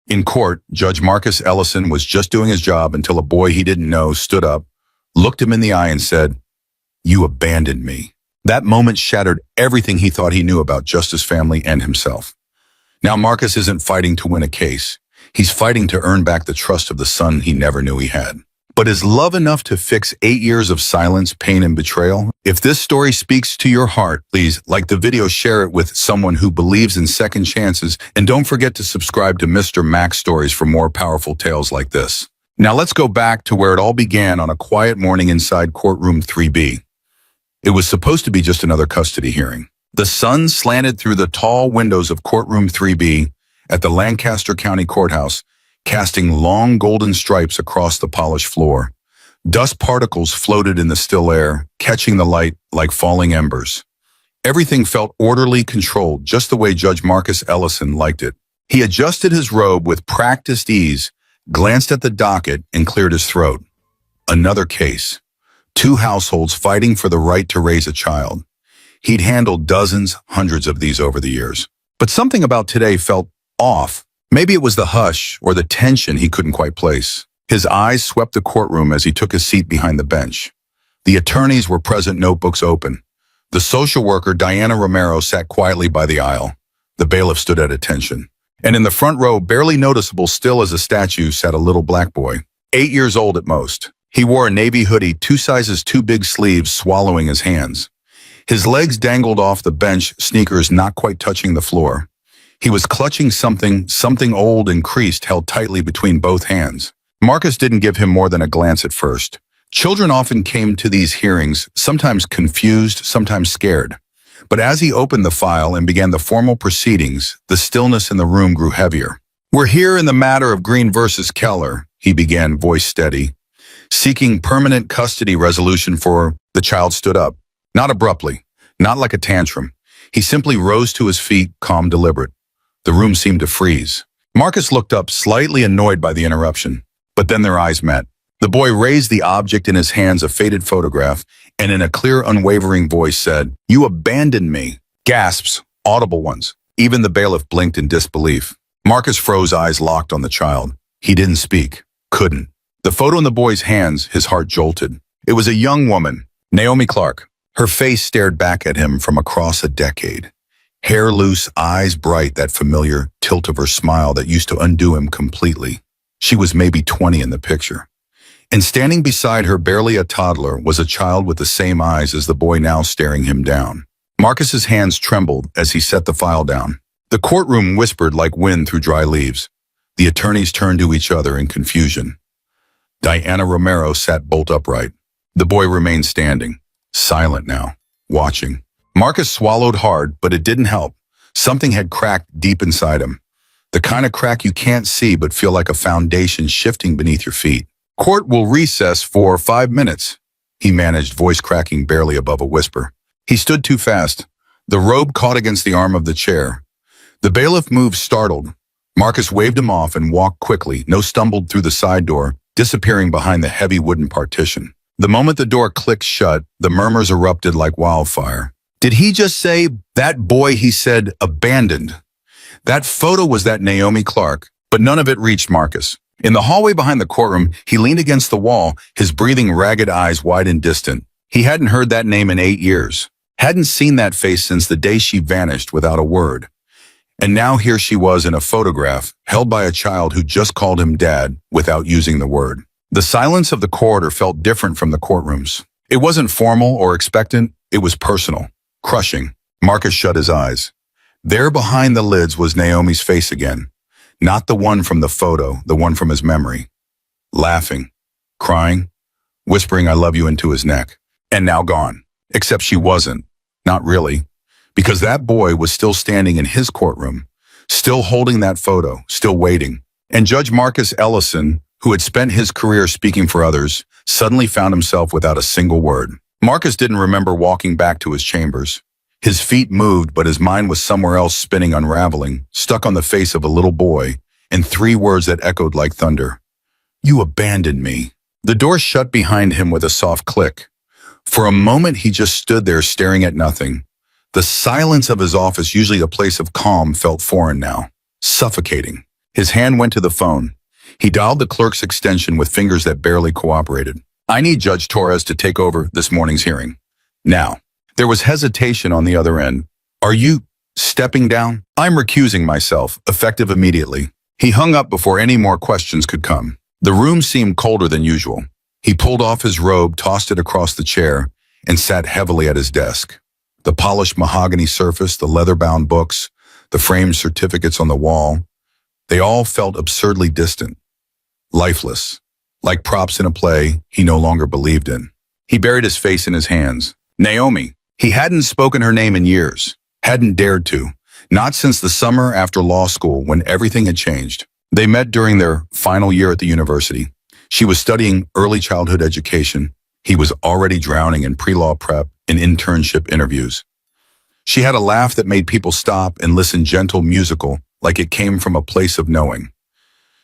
In court, Judge Marcus Ellison was just doing his job until a boy he didn't know stood up, looked him in the eye and said, "You abandoned me." That moment shattered everything he thought he knew about Justice family and himself. Now Marcus isn't fighting to win a case. He's fighting to earn back the trust of the son he never knew he had. But is love enough to fix 8 years of silence, pain, and betrayal? If this story speaks to your heart, please like the video, share it with someone who believes in second chances, and don't forget to subscribe to Mr. Max Stories for more powerful tales like this. Now let's go back to where it all began on a quiet morning inside Courtroom 3B. It was supposed to be just another custody hearing. The sun slanted through the tall windows of Courtroom 3B at the Lancaster County Courthouse, casting long golden stripes across the polished floor. Dust particles floated in the still air, catching the light like falling embers. Everything felt orderly, controlled, just the way Judge Marcus Ellison liked it. He adjusted his robe with practiced ease, glanced at the docket, and cleared his throat. Another case. 2 households fighting for the right to raise a child. He'd handled dozens, hundreds of these over the years. But something about today felt off. Maybe it was the hush or the tension he couldn't quite place. His eyes swept the courtroom as he took a seat behind the bench. The attorneys were present, notebooks open. The social worker, Diana Romero, sat quietly by the aisle. The bailiff stood at attention. And in the front row, barely noticeable, still as a statue, sat a little black boy, 8 years old at most. He wore a navy hoodie, 2 sizes too big sleeves, swallowing his hands. His legs dangled off the bench, sneakers not quite touching the floor. He was clutching something old and creased, held tightly between both hands. Marcus didn't give him more than a glance at first. Children often came to these hearings, sometimes confused, sometimes scared. But as he opened the file and began the formal proceedings, the stillness in the room grew heavier. "We're here in the matter of Green versus Keller," he began, voice steady. "Seeking permanent custody resolution for..." The child stood up. Not abruptly, not like a tantrum. He simply rose to his feet, calm, deliberate. The room seemed to freeze. Marcus looked up, slightly annoyed by the interruption. But then their eyes met. The boy raised the object in his hands, a faded photograph, and in a clear, unwavering voice said, "You abandoned me." Gasps, audible ones. Even the bailiff blinked in disbelief. Marcus froze, eyes locked on the child. He didn't speak. Couldn't. The photo in the boy's hands, his heart jolted. It was a young woman, Naomi Clark. Her face stared back at him from across a decade. Hair loose, eyes bright, that familiar tilt of her smile that used to undo him completely. She was maybe 20 in the picture. And standing beside her, barely a toddler, was a child with the same eyes as the boy now staring him down. Marcus's hands trembled as he set the file down. The courtroom whispered like wind through dry leaves. The attorneys turned to each other in confusion. Diana Romero sat bolt upright. The boy remained standing, silent now, watching. Marcus swallowed hard, but it didn't help. Something had cracked deep inside him. The kind of crack you can't see but feel like a foundation shifting beneath your feet. "Court will recess for 5 minutes, he managed, voice cracking barely above a whisper. He stood too fast. The robe caught against the arm of the chair. The bailiff moved, startled. Marcus waved him off and walked quickly, stumbled through the side door, disappearing behind the heavy wooden partition. The moment the door clicked shut, the murmurs erupted like wildfire. Did he just say, "That boy," he said, "abandoned"? That photo was that Naomi Clark, but none of it reached Marcus. In the hallway behind the courtroom, he leaned against the wall, his breathing, ragged eyes wide and distant. He hadn't heard that name in 8 years, hadn't seen that face since the day she vanished without a word. And now here she was in a photograph, held by a child who just called him dad without using the word. The silence of the corridor felt different from the courtrooms. It wasn't formal or expectant, it was personal. Crushing. Marcus shut his eyes. There behind the lids was Naomi's face again. Not the one from the photo, the one from his memory. Laughing, crying, whispering "I love you" into his neck. And now gone. Except she wasn't. Not really. Because that boy was still standing in his courtroom, still holding that photo, still waiting. And Judge Marcus Ellison, who had spent his career speaking for others, suddenly found himself without a single word. Marcus didn't remember walking back to his chambers. His feet moved, but his mind was somewhere else, spinning, unraveling, stuck on the face of a little boy, and 3 words that echoed like thunder. "You abandoned me." The door shut behind him with a soft click. For a moment, he just stood there staring at nothing. The silence of his office, usually a place of calm, felt foreign now, suffocating. His hand went to the phone. He dialed the clerk's extension with fingers that barely cooperated. "I need Judge Torres to take over this morning's hearing. Now." There was hesitation on the other end. "Are you stepping down?" "I'm recusing myself, effective immediately." He hung up before any more questions could come. The room seemed colder than usual. He pulled off his robe, tossed it across the chair, and sat heavily at his desk. The polished mahogany surface, the leather-bound books, the framed certificates on the wall, they all felt absurdly distant, lifeless, like props in a play he no longer believed in. He buried his face in his hands. Naomi. He hadn't spoken her name in years, hadn't dared to, not since the summer after law school when everything had changed. They met during their final year at the university. She was studying early childhood education. He was already drowning in pre-law prep and internship interviews. She had a laugh that made people stop and listen, gentle, musical, like it came from a place of knowing.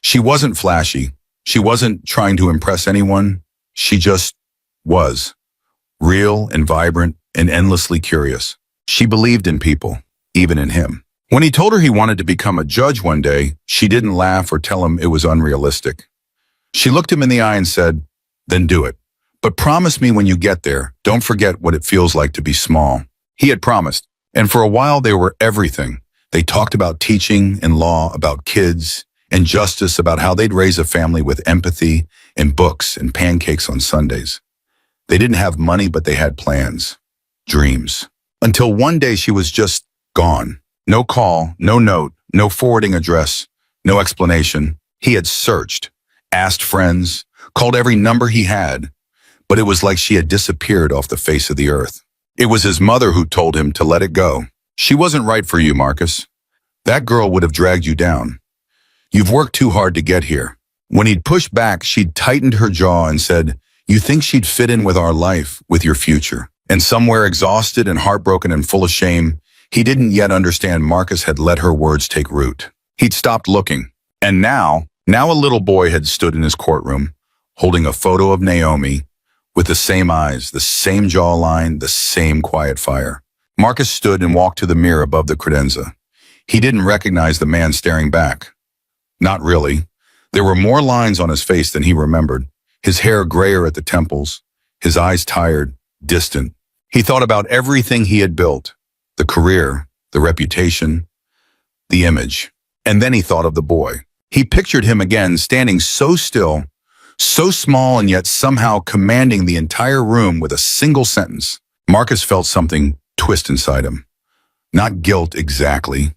She wasn't flashy. She wasn't trying to impress anyone. She just was, real and vibrant and endlessly curious. She believed in people, even in him. When he told her he wanted to become a judge one day, she didn't laugh or tell him it was unrealistic. She looked him in the eye and said, "Then do it. But promise me when you get there, don't forget what it feels like to be small." He had promised, and for a while they were everything. They talked about teaching and law, about kids and justice, about how they'd raise a family with empathy and books and pancakes on Sundays. They didn't have money, but they had plans, dreams. Until one day she was just gone. No call, no note, no forwarding address, no explanation. He had searched, asked friends, called every number he had, but it was like she had disappeared off the face of the earth. It was his mother who told him to let it go. "She wasn't right for you, Marcus. That girl would have dragged you down. You've worked too hard to get here." When he'd pushed back, she'd tightened her jaw and said, "You think she'd fit in with our life, with your future?" And somewhere exhausted and heartbroken and full of shame, he didn't yet understand Marcus had let her words take root. He'd stopped looking. And now a little boy had stood in his courtroom, holding a photo of Naomi, with the same eyes, the same jawline, the same quiet fire. Marcus stood and walked to the mirror above the credenza. He didn't recognize the man staring back. Not really. There were more lines on his face than he remembered, his hair grayer at the temples, his eyes tired, distant. He thought about everything he had built, the career, the reputation, the image. And then he thought of the boy. He pictured him again, standing so still, so small, and yet somehow commanding the entire room with a single sentence. Marcus felt something twist inside him. Not guilt exactly.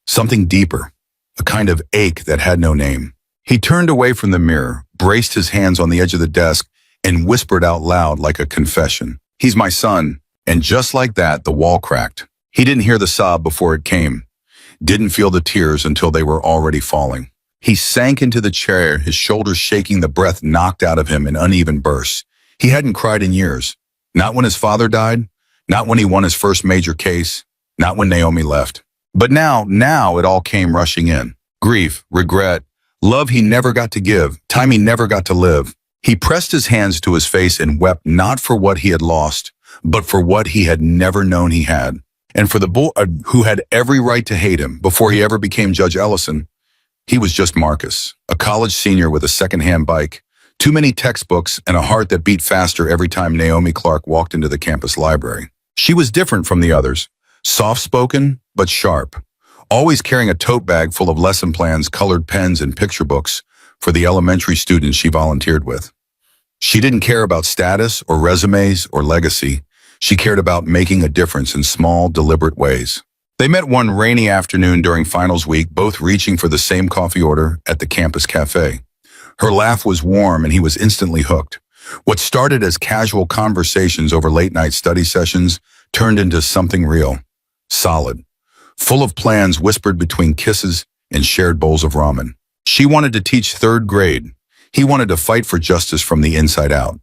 Something deeper, a kind of ache that had no name. He turned away from the mirror, braced his hands on the edge of the desk, and whispered out loud like a confession. "He's my son." And just like that, the wall cracked. He didn't hear the sob before it came, didn't feel the tears until they were already falling. He sank into the chair, his shoulders shaking, the breath knocked out of him in uneven bursts. He hadn't cried in years. Not when his father died, not when he won his first major case, not when Naomi left. But now it all came rushing in. Grief, regret, love he never got to give, time he never got to live. He pressed his hands to his face and wept, not for what he had lost, but for what he had never known he had. And for the boy who had every right to hate him before he ever became Judge Ellison. He was just Marcus, a college senior with a secondhand bike, too many textbooks, and a heart that beat faster every time Naomi Clark walked into the campus library. She was different from the others, soft-spoken but sharp, always carrying a tote bag full of lesson plans, colored pens, and picture books for the elementary students she volunteered with. She didn't care about status or resumes or legacy. She cared about making a difference in small, deliberate ways. They met one rainy afternoon during finals week, both reaching for the same coffee order at the campus cafe. Her laugh was warm and he was instantly hooked. What started as casual conversations over late-night study sessions turned into something real, solid, full of plans whispered between kisses and shared bowls of ramen. She wanted to teach third grade. He wanted to fight for justice from the inside out.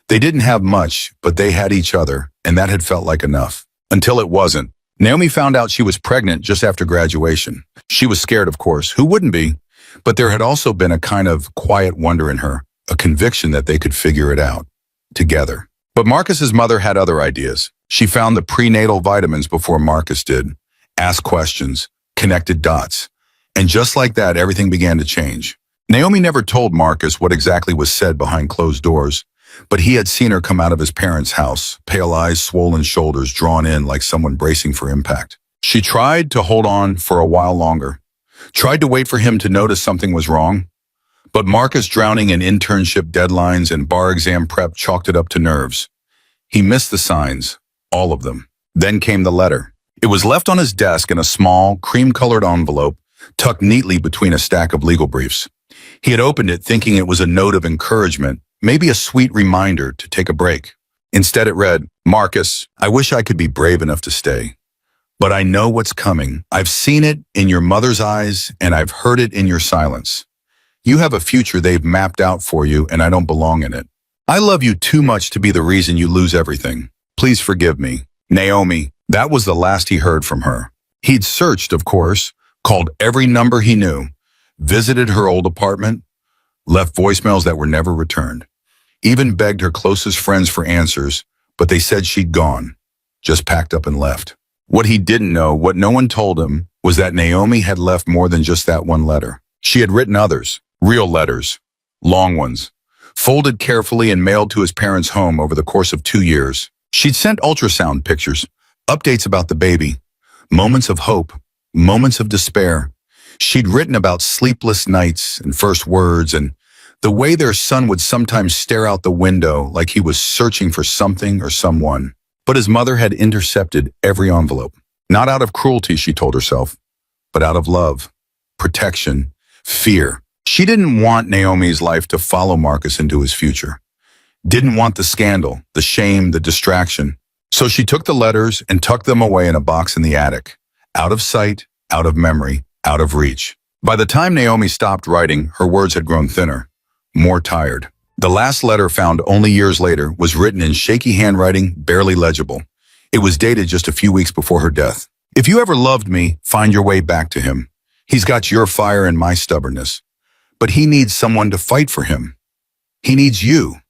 They didn't have much, but they had each other, and that had felt like enough. Until it wasn't. Naomi found out she was pregnant just after graduation. She was scared, of course. Who wouldn't be? But there had also been a kind of quiet wonder in her, a conviction that they could figure it out together. But Marcus's mother had other ideas. She found the prenatal vitamins before Marcus did, asked questions, connected dots. And just like that, everything began to change. Naomi never told Marcus what exactly was said behind closed doors, but he had seen her come out of his parents' house, pale eyes, swollen shoulders, drawn in like someone bracing for impact. She tried to hold on for a while longer, tried to wait for him to notice something was wrong, but Marcus, drowning in internship deadlines and bar exam prep, chalked it up to nerves. He missed the signs, all of them. Then came the letter. It was left on his desk in a small, cream-colored envelope, tucked neatly between a stack of legal briefs. He had opened it thinking it was a note of encouragement, maybe a sweet reminder to take a break. Instead it read, "Marcus, I wish I could be brave enough to stay. But I know what's coming. I've seen it in your mother's eyes, and I've heard it in your silence. You have a future they've mapped out for you, and I don't belong in it. I love you too much to be the reason you lose everything. Please forgive me. Naomi." That was the last he heard from her. He'd searched, of course, called every number he knew, visited her old apartment, left voicemails that were never returned, even begged her closest friends for answers, but they said she'd gone, just packed up and left. What he didn't know, what no one told him, was that Naomi had left more than just that one letter. She had written others, real letters, long ones, folded carefully and mailed to his parents' home over the course of 2 years. She'd sent ultrasound pictures, updates about the baby, moments of hope, moments of despair. She'd written about sleepless nights and first words and the way their son would sometimes stare out the window like he was searching for something or someone. But his mother had intercepted every envelope. Not out of cruelty, she told herself, but out of love, protection, fear. She didn't want Naomi's life to follow Marcus into his future. Didn't want the scandal, the shame, the distraction. So she took the letters and tucked them away in a box in the attic, out of sight, out of memory, out of reach. By the time Naomi stopped writing, her words had grown thinner, more tired. The last letter, found only years later, was written in shaky handwriting, barely legible. It was dated just a few weeks before her death. "If you ever loved me, find your way back to him. He's got your fire and my stubbornness. But he needs someone to fight for him. He needs you.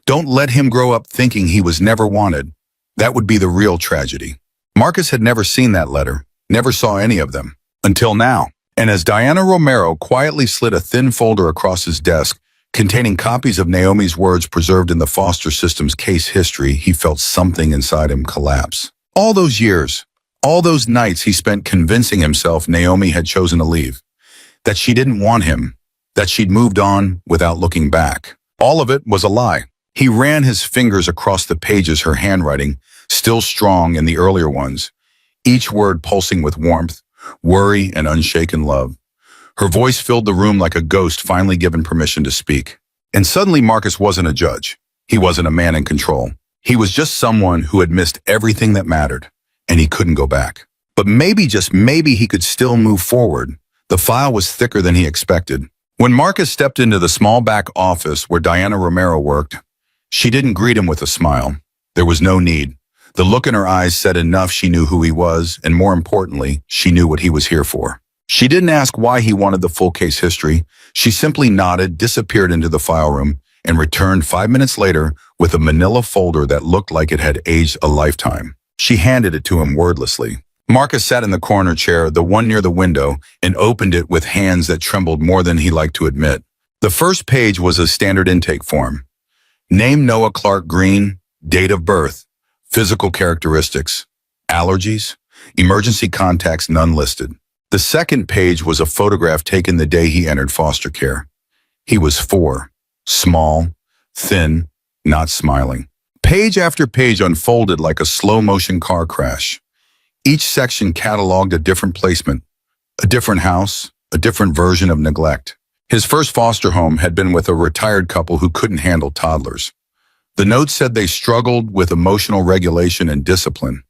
Don't let him grow up thinking he was never wanted. That would be the real tragedy." Marcus had never seen that letter, never saw any of them, until now. And as Diana Romero quietly slid a thin folder across his desk, containing copies of Naomi's words preserved in the foster system's case history, he felt something inside him collapse. All those years, all those nights he spent convincing himself Naomi had chosen to leave, that she didn't want him, that she'd moved on without looking back. All of it was a lie. He ran his fingers across the pages, her handwriting, still strong in the earlier ones, each word pulsing with warmth, worry, and unshaken love. Her voice filled the room like a ghost finally given permission to speak. And suddenly Marcus wasn't a judge. He wasn't a man in control. He was just someone who had missed everything that mattered, and he couldn't go back. But maybe, just maybe, he could still move forward. The file was thicker than he expected. When Marcus stepped into the small back office where Diana Romero worked, she didn't greet him with a smile. There was no need. The look in her eyes said enough. She knew who he was, and more importantly, she knew what he was here for. She didn't ask why he wanted the full case history. She simply nodded, disappeared into the file room, and returned 5 minutes later with a manila folder that looked like it had aged a lifetime. She handed it to him wordlessly. Marcus sat in the corner chair, the one near the window, and opened it with hands that trembled more than he liked to admit. The first page was a standard intake form. Name Noah Clark Green, date of birth, physical characteristics, allergies, emergency contacts none listed. The second page was a photograph taken the day he entered foster care. He was 4, small, thin, not smiling. Page after page unfolded like a slow-motion car crash. Each section cataloged a different placement, a different house, a different version of neglect. His first foster home had been with a retired couple who couldn't handle toddlers. The note said they struggled with emotional regulation and discipline.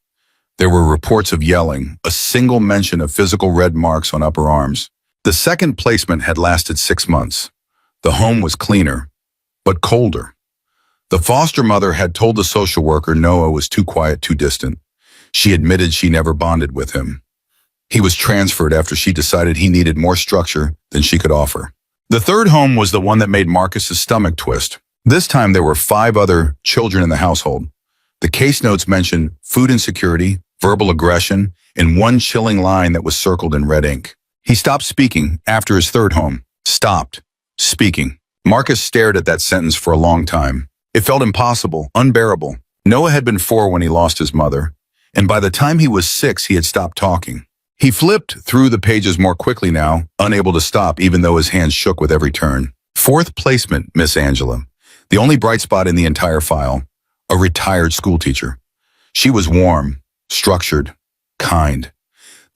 There were reports of yelling, a single mention of physical red marks on upper arms. The second placement had lasted 6 months. The home was cleaner, but colder. The foster mother had told the social worker Noah was too quiet, too distant. She admitted she never bonded with him. He was transferred after she decided he needed more structure than she could offer. The third home was the one that made Marcus's stomach twist. This time there were 5 other children in the household. The case notes mentioned food insecurity, verbal aggression, and one chilling line that was circled in red ink. He stopped speaking after his third home. Stopped speaking. Marcus stared at that sentence for a long time. It felt impossible, unbearable. Noah had been 4 when he lost his mother, and by the time he was 6, he had stopped talking. He flipped through the pages more quickly now, unable to stop even though his hands shook with every turn. 4th placement, Miss Angela. The only bright spot in the entire file. A retired schoolteacher. She was warm, structured, kind.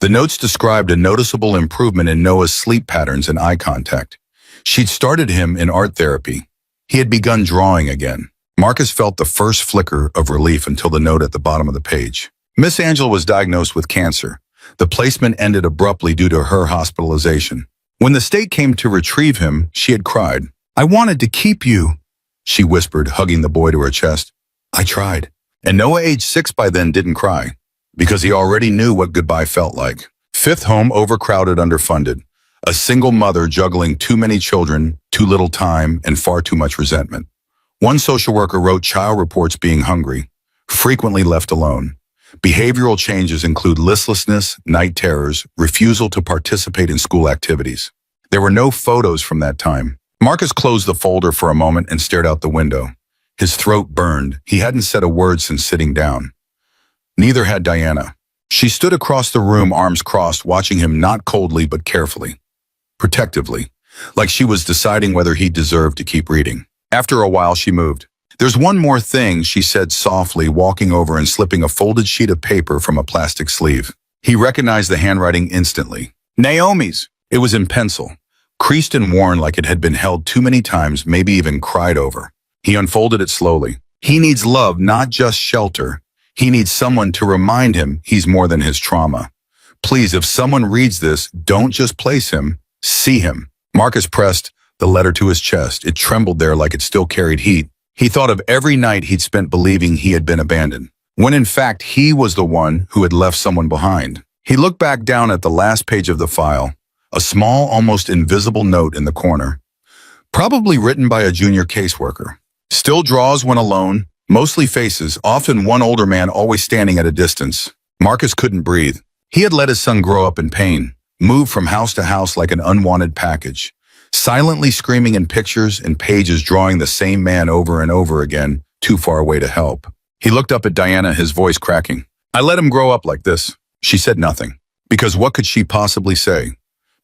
The notes described a noticeable improvement in Noah's sleep patterns and eye contact. She'd started him in art therapy. He had begun drawing again. Marcus felt the first flicker of relief until the note at the bottom of the page. Miss Angela was diagnosed with cancer. The placement ended abruptly due to her hospitalization. When the state came to retrieve him, she had cried. "I wanted to keep you," she whispered, hugging the boy to her chest. "I tried." And Noah, age 6 by then, didn't cry, because he already knew what goodbye felt like. 5th home, overcrowded, underfunded. A single mother juggling too many children, too little time, and far too much resentment. One social worker wrote child reports being hungry, frequently left alone. Behavioral changes include listlessness, night terrors, refusal to participate in school activities. There were no photos from that time. Marcus closed the folder for a moment and stared out the window. His throat burned. He hadn't said a word since sitting down. Neither had Diana. She stood across the room, arms crossed, watching him not coldly but carefully, protectively, like she was deciding whether he deserved to keep reading. After a while, she moved. "There's one more thing," she said softly, walking over and slipping a folded sheet of paper from a plastic sleeve. He recognized the handwriting instantly. Naomi's. It was in pencil, creased and worn like it had been held too many times, maybe even cried over. He unfolded it slowly. He needs love, not just shelter. He needs someone to remind him he's more than his trauma. Please, if someone reads this, don't just place him, see him. Marcus pressed the letter to his chest. It trembled there like it still carried heat. He thought of every night he'd spent believing he had been abandoned, when in fact he was the one who had left someone behind. He looked back down at the last page of the file, a small, almost invisible note in the corner, probably written by a junior caseworker. Still draws when alone, mostly faces, often one older man always standing at a distance. Marcus couldn't breathe. He had let his son grow up in pain, move from house to house like an unwanted package, silently screaming in pictures and pages, drawing the same man over and over again, too far away to help. He looked up at Diana, his voice cracking. "I let him grow up like this." She said nothing, because what could she possibly say?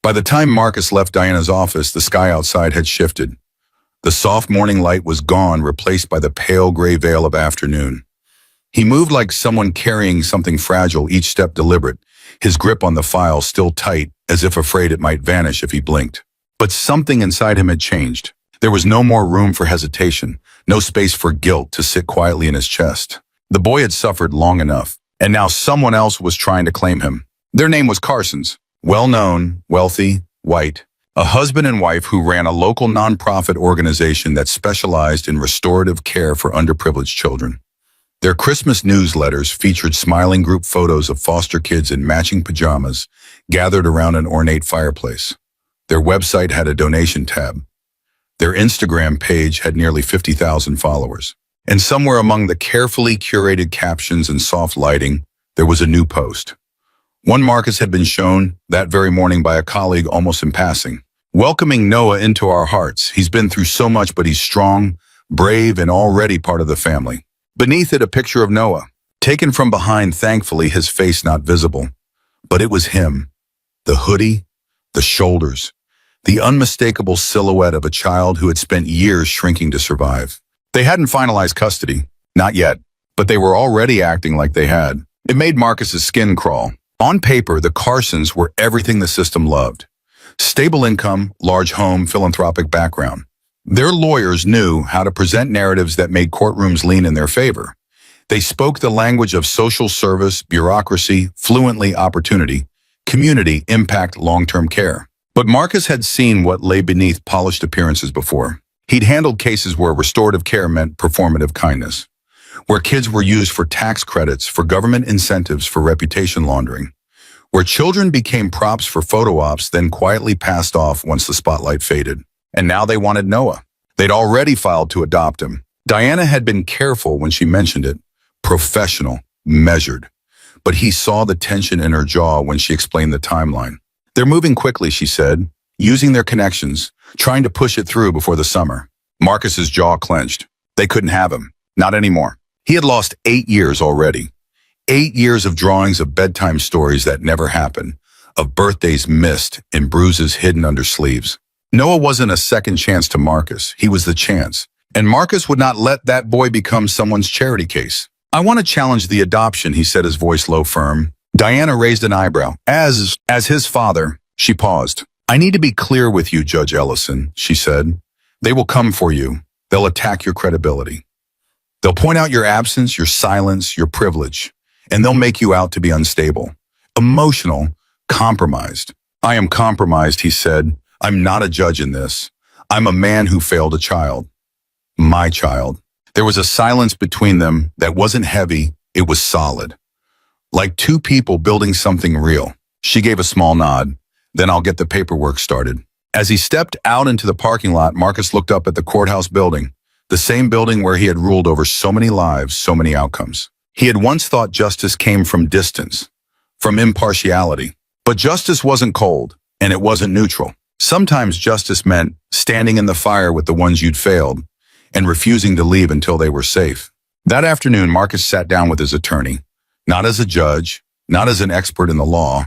By the time Marcus left Diana's office, the sky outside had shifted. The soft morning light was gone, replaced by the pale gray veil of afternoon. He moved like someone carrying something fragile, each step deliberate, his grip on the file still tight, as if afraid it might vanish if he blinked. But something inside him had changed. There was no more room for hesitation, no space for guilt to sit quietly in his chest. The boy had suffered long enough, and now someone else was trying to claim him. Their name was Carson's, well-known, wealthy, white, a husband and wife who ran a local nonprofit organization that specialized in restorative care for underprivileged children. Their Christmas newsletters featured smiling group photos of foster kids in matching pajamas gathered around an ornate fireplace. Their website had a donation tab. Their Instagram page had nearly 50,000 followers. And somewhere among the carefully curated captions and soft lighting, there was a new post. One Marcus had been shown that very morning by a colleague almost in passing. "Welcoming Noah into our hearts. He's been through so much, but he's strong, brave, and already part of the family." Beneath it, a picture of Noah, taken from behind, thankfully, his face not visible. But it was him. The hoodie, the shoulders, the unmistakable silhouette of a child who had spent years shrinking to survive. They hadn't finalized custody, not yet, but they were already acting like they had. It made Marcus's skin crawl. On paper, the Carsons were everything the system loved. Stable income, large home, philanthropic background. Their lawyers knew how to present narratives that made courtrooms lean in their favor. They spoke the language of social service, bureaucracy, fluently opportunity, community, impact, long-term care. But Marcus had seen what lay beneath polished appearances before. He'd handled cases where restorative care meant performative kindness, where kids were used for tax credits, for government incentives, for reputation laundering, where children became props for photo ops, then quietly passed off once the spotlight faded. And now they wanted Noah. They'd already filed to adopt him. Diana had been careful when she mentioned it, professional, measured. But he saw the tension in her jaw when she explained the timeline. They're moving quickly, she said, using their connections, trying to push it through before the summer. Marcus's jaw clenched. They couldn't have him. Not anymore. He had lost 8 years already. 8 years of drawings of bedtime stories that never happened, of birthdays missed and bruises hidden under sleeves. Noah wasn't a second chance to Marcus. He was the chance. And Marcus would not let that boy become someone's charity case. I want to challenge the adoption, he said, his voice low firm. Diana raised an eyebrow. As his father, she paused. I need to be clear with you, Judge Ellison, she said. They will come for you. They'll attack your credibility. They'll point out your absence, your silence, your privilege, and they'll make you out to be unstable, emotional, compromised. I am compromised, he said. I'm not a judge in this. I'm a man who failed a child. My child. There was a silence between them that wasn't heavy, it was solid. Like two people building something real. She gave a small nod. Then I'll get the paperwork started. As he stepped out into the parking lot, Marcus looked up at the courthouse building, the same building where he had ruled over so many lives, so many outcomes. He had once thought justice came from distance, from impartiality. But justice wasn't cold, and it wasn't neutral. Sometimes justice meant standing in the fire with the ones you'd failed and refusing to leave until they were safe. That afternoon, Marcus sat down with his attorney, not as a judge, not as an expert in the law,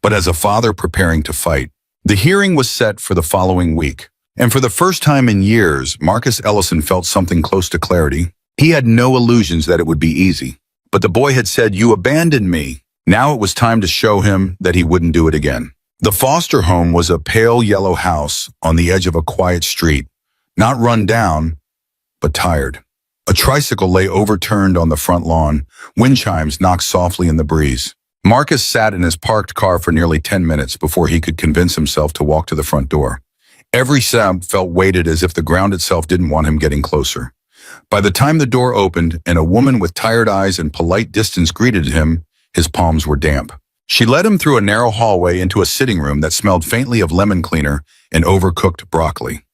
but as a father preparing to fight. The hearing was set for the following week, and for the first time in years, Marcus Ellison felt something close to clarity. He had no illusions that it would be easy, but the boy had said, "You abandoned me." Now it was time to show him that he wouldn't do it again. The foster home was a pale yellow house on the edge of a quiet street, not run down, but tired. A tricycle lay overturned on the front lawn. Wind chimes knocked softly in the breeze. Marcus sat in his parked car for nearly 10 minutes before he could convince himself to walk to the front door. Every step felt weighted as if the ground itself didn't want him getting closer. By the time the door opened and a woman with tired eyes and polite distance greeted him, his palms were damp. She led him through a narrow hallway into a sitting room that smelled faintly of lemon cleaner and overcooked broccoli.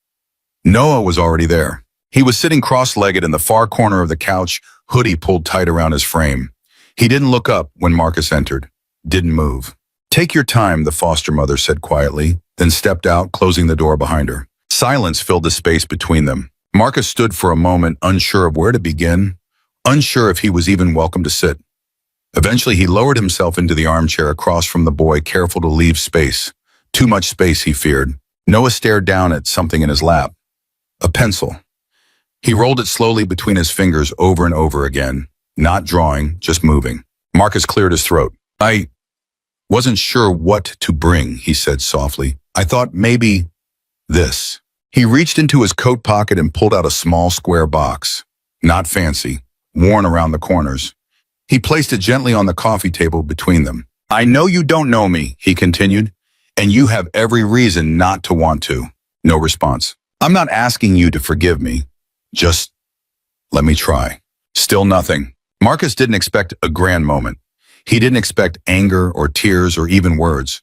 Noah was already there. He was sitting cross-legged in the far corner of the couch, hoodie pulled tight around his frame. He didn't look up when Marcus entered, didn't move. "Take your time," the foster mother said quietly, then stepped out, closing the door behind her. Silence filled the space between them. Marcus stood for a moment, unsure of where to begin, unsure if he was even welcome to sit. Eventually, he lowered himself into the armchair across from the boy, careful to leave space. Too much space, he feared. Noah stared down at something in his lap. A pencil. He rolled it slowly between his fingers over and over again, not drawing, just moving. Marcus cleared his throat. "I wasn't sure what to bring," he said softly. "I thought maybe this." He reached into his coat pocket and pulled out a small square box. Not fancy, worn around the corners. He placed it gently on the coffee table between them. "I know you don't know me," he continued, "and you have every reason not to want to." No response. "I'm not asking you to forgive me. Just let me try." Still nothing. Marcus didn't expect a grand moment. He didn't expect anger or tears or even words.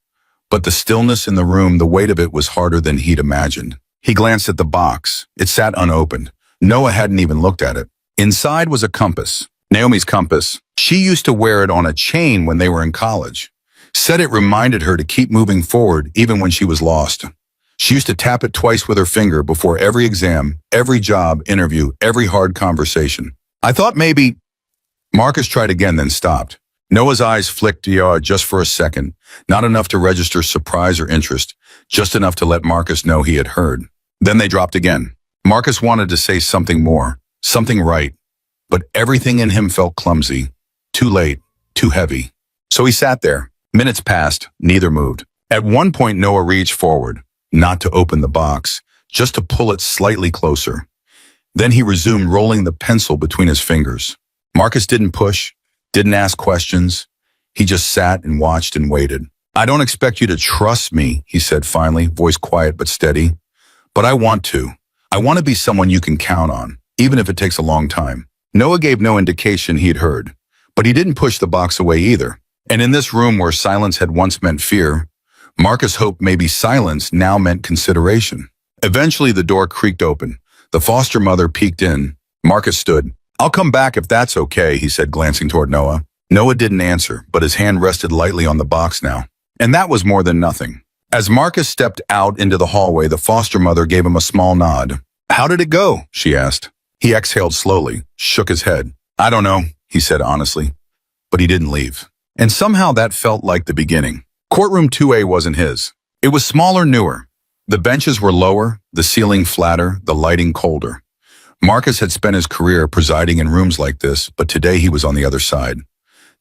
But the stillness in the room, the weight of it was harder than he'd imagined. He glanced at the box. It sat unopened. Noah hadn't even looked at it. Inside was a compass. Naomi's compass. She used to wear it on a chain when they were in college. Said it reminded her to keep moving forward even when she was lost. She used to tap it twice with her finger before every exam, every job interview, every hard conversation. "I thought maybe—" Marcus tried again, then stopped. Noah's eyes flicked just for a second, not enough to register surprise or interest, just enough to let Marcus know he had heard. Then they dropped again. Marcus wanted to say something more, something right, but everything in him felt clumsy, too late, too heavy. So he sat there. Minutes passed, neither moved. At one point, Noah reached forward, not to open the box, just to pull it slightly closer. Then he resumed rolling the pencil between his fingers. Marcus didn't push, didn't ask questions. He just sat and watched and waited. "I don't expect you to trust me," he said finally, voice quiet but steady. "But I want to. I want to be someone you can count on, even if it takes a long time." Noah gave no indication he'd heard, but he didn't push the box away either. And in this room where silence had once meant fear, Marcus hoped maybe silence now meant consideration. Eventually the door creaked open. The foster mother peeked in. Marcus stood. "I'll come back if that's okay," he said, glancing toward Noah. Noah didn't answer, but his hand rested lightly on the box now. And that was more than nothing. As Marcus stepped out into the hallway, the foster mother gave him a small nod. "How did it go?" she asked. He exhaled slowly, shook his head. "I don't know," he said honestly. But he didn't leave. And somehow that felt like the beginning. Courtroom 2A wasn't his. It was smaller, newer. The benches were lower, the ceiling flatter, the lighting colder. Marcus had spent his career presiding in rooms like this, but today he was on the other side.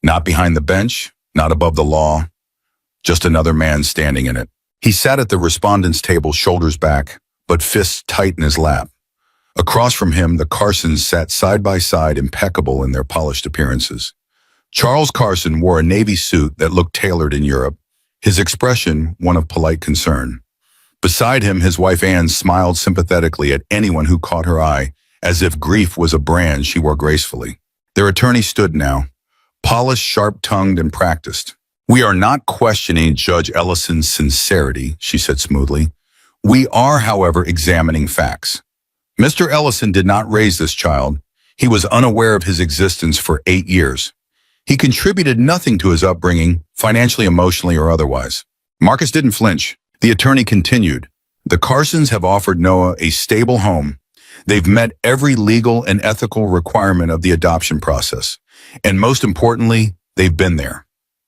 Not behind the bench, not above the law, just another man standing in it. He sat at the respondent's table, shoulders back, but fists tight in his lap. Across from him, the Carsons sat side by side, impeccable in their polished appearances. Charles Carson wore a navy suit that looked tailored in Europe, his expression one of polite concern. Beside him, his wife Anne smiled sympathetically at anyone who caught her eye, as if grief was a brand she wore gracefully. Their attorney stood now, polished, sharp-tongued, and practiced. "We are not questioning Judge Ellison's sincerity," she said smoothly. "We are, however, examining facts. Mr. Ellison did not raise this child. He was unaware of his existence for 8 years. He contributed nothing to his upbringing, financially, emotionally, or otherwise." Marcus didn't flinch. The attorney continued. "The Carsons have offered Noah a stable home. They've met every legal and ethical requirement of the adoption process. And most importantly, they've been there.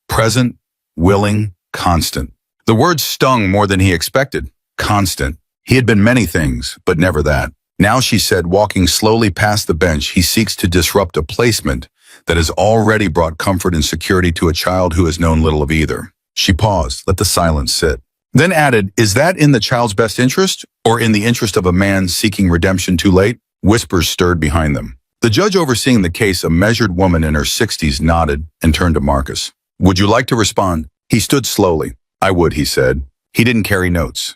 Present, willing, constant." The word stung more than he expected. Constant. He had been many things, but never that. "Now," she said, walking slowly past the bench, "he seeks to disrupt a placement that has already brought comfort and security to a child who has known little of either." She paused, let the silence sit. Then added, "Is that in the child's best interest, or in the interest of a man seeking redemption too late?" Whispers stirred behind them. The judge overseeing the case, a measured woman in her 60s, nodded and turned to Marcus. "Would you like to respond?" He stood slowly. "I would," he said. He didn't carry notes,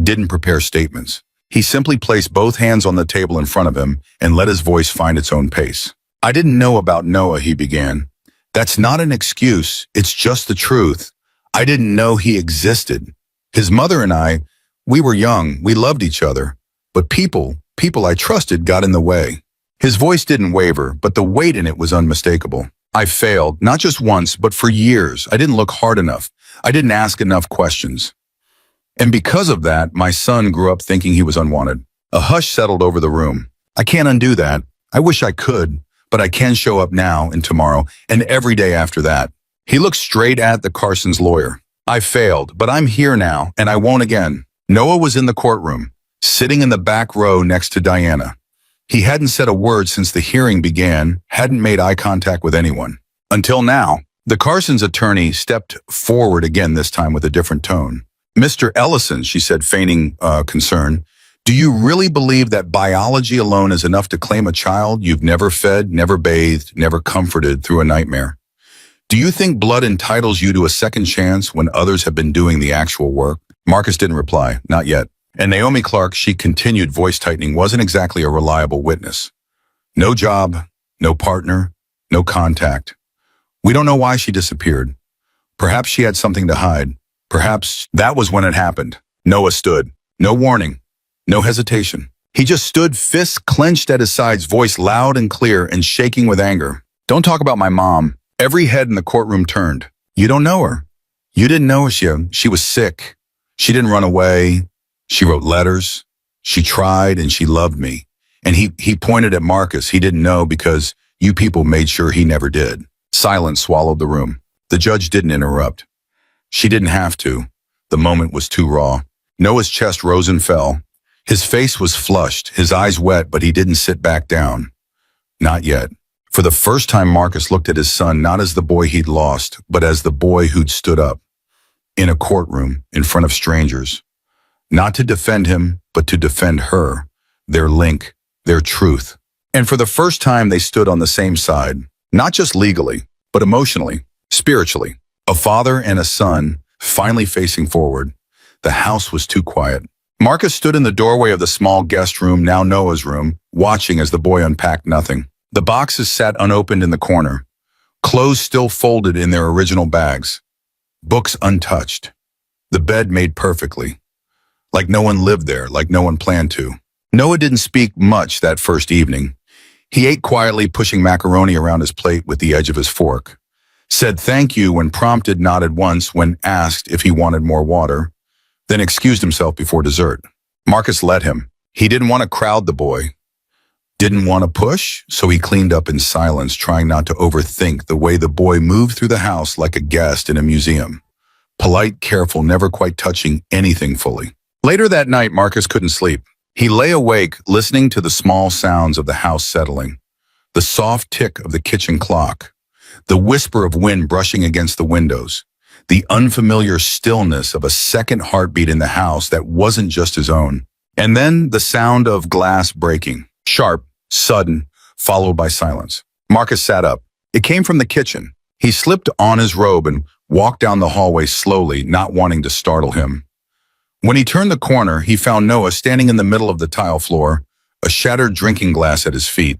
didn't prepare statements. He simply placed both hands on the table in front of him and let his voice find its own pace. "I didn't know about Noah," he began. "That's not an excuse. It's just the truth. I didn't know he existed. His mother and I, we were young. We loved each other. But people I trusted got in the way." His voice didn't waver, but the weight in it was unmistakable. "I failed, not just once, but for years. I didn't look hard enough. I didn't ask enough questions. And because of that, my son grew up thinking he was unwanted." A hush settled over the room. "I can't undo that. I wish I could, but I can show up now and tomorrow and every day after that." He looked straight at the Carsons' lawyer. "I failed, but I'm here now, and I won't again." Noah was in the courtroom, sitting in the back row next to Diana. He hadn't said a word since the hearing began, hadn't made eye contact with anyone. Until now. The Carsons' attorney stepped forward again, this time with a different tone. "Mr. Ellison," she said, feigning concern, "do you really believe that biology alone is enough to claim a child you've never fed, never bathed, never comforted through a nightmare? Do you think blood entitles you to a second chance when others have been doing the actual work?" Marcus didn't reply, not yet. And Naomi Clark, she continued, voice tightening, wasn't exactly a reliable witness. No job, no partner, no contact. We don't know why she disappeared. Perhaps she had something to hide. Perhaps that was when it happened. Noah stood. No warning, no hesitation. He just stood, fists clenched at his sides, voice loud and clear and shaking with anger. "Don't talk about my mom." Every head in the courtroom turned. "You don't know her. You didn't know her. She was sick. She didn't run away. She wrote letters. She tried and she loved me." And he pointed at Marcus. "He didn't know because you people made sure he never did." Silence swallowed the room. The judge didn't interrupt. She didn't have to. The moment was too raw. Noah's chest rose and fell. His face was flushed, his eyes wet, but he didn't sit back down. Not yet. For the first time, Marcus looked at his son not as the boy he'd lost, but as the boy who'd stood up. In a courtroom, in front of strangers. Not to defend him, but to defend her, their link, their truth. And for the first time, they stood on the same side, not just legally, but emotionally, spiritually. A father and a son, finally facing forward. The house was too quiet. Marcus stood in the doorway of the small guest room, now Noah's room, watching as the boy unpacked nothing. The boxes sat unopened in the corner, clothes still folded in their original bags, books untouched, the bed made perfectly, like no one lived there, like no one planned to. Noah didn't speak much that first evening. He ate quietly, pushing macaroni around his plate with the edge of his fork, said thank you when prompted, nodded once when asked if he wanted more water, then excused himself before dessert. Marcus let him. He didn't want to crowd the boy, didn't want to push, so he cleaned up in silence, trying not to overthink the way the boy moved through the house like a guest in a museum. Polite, careful, never quite touching anything fully. Later that night, Marcus couldn't sleep. He lay awake, listening to the small sounds of the house settling, the soft tick of the kitchen clock, the whisper of wind brushing against the windows, the unfamiliar stillness of a second heartbeat in the house that wasn't just his own. And then the sound of glass breaking, sharp, sudden, followed by silence. Marcus sat up. It came from the kitchen. He slipped on his robe and walked down the hallway slowly, not wanting to startle him. When he turned the corner, he found Noah standing in the middle of the tile floor, a shattered drinking glass at his feet.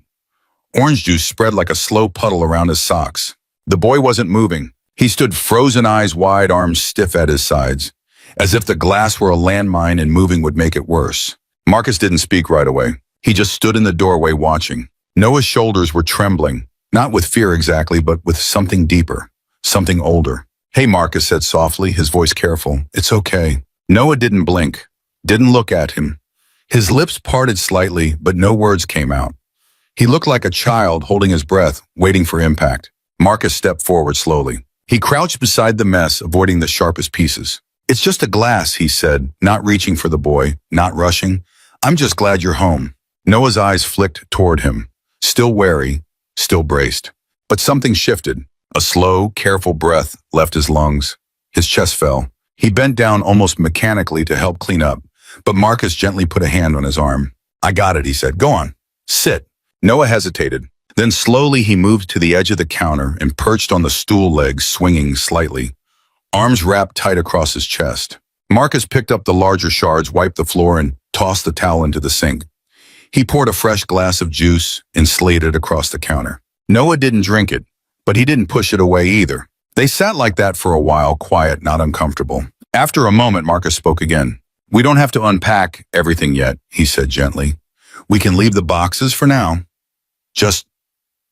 Orange juice spread like a slow puddle around his socks. The boy wasn't moving. He stood frozen, eyes wide, arms stiff at his sides, as if the glass were a landmine and moving would make it worse. Marcus didn't speak right away. He just stood in the doorway watching. Noah's shoulders were trembling, not with fear exactly, but with something deeper, something older. "Hey," Marcus said softly, his voice careful. "It's okay." Noah didn't blink, didn't look at him. His lips parted slightly, but no words came out. He looked like a child holding his breath, waiting for impact. Marcus stepped forward slowly. He crouched beside the mess, avoiding the sharpest pieces. "It's just a glass," he said, not reaching for the boy, not rushing. "I'm just glad you're home." Noah's eyes flicked toward him, still wary, still braced. But something shifted. A slow, careful breath left his lungs. His chest fell. He bent down almost mechanically to help clean up, but Marcus gently put a hand on his arm. "I got it," he said. "Go on. Sit." Noah hesitated. Then slowly he moved to the edge of the counter and perched on the stool legs, swinging slightly, arms wrapped tight across his chest. Marcus picked up the larger shards, wiped the floor, and tossed the towel into the sink. He poured a fresh glass of juice and slid it across the counter. Noah didn't drink it, but he didn't push it away either. They sat like that for a while, quiet, not uncomfortable. After a moment, Marcus spoke again. "We don't have to unpack everything yet," he said gently. "We can leave the boxes for now. Just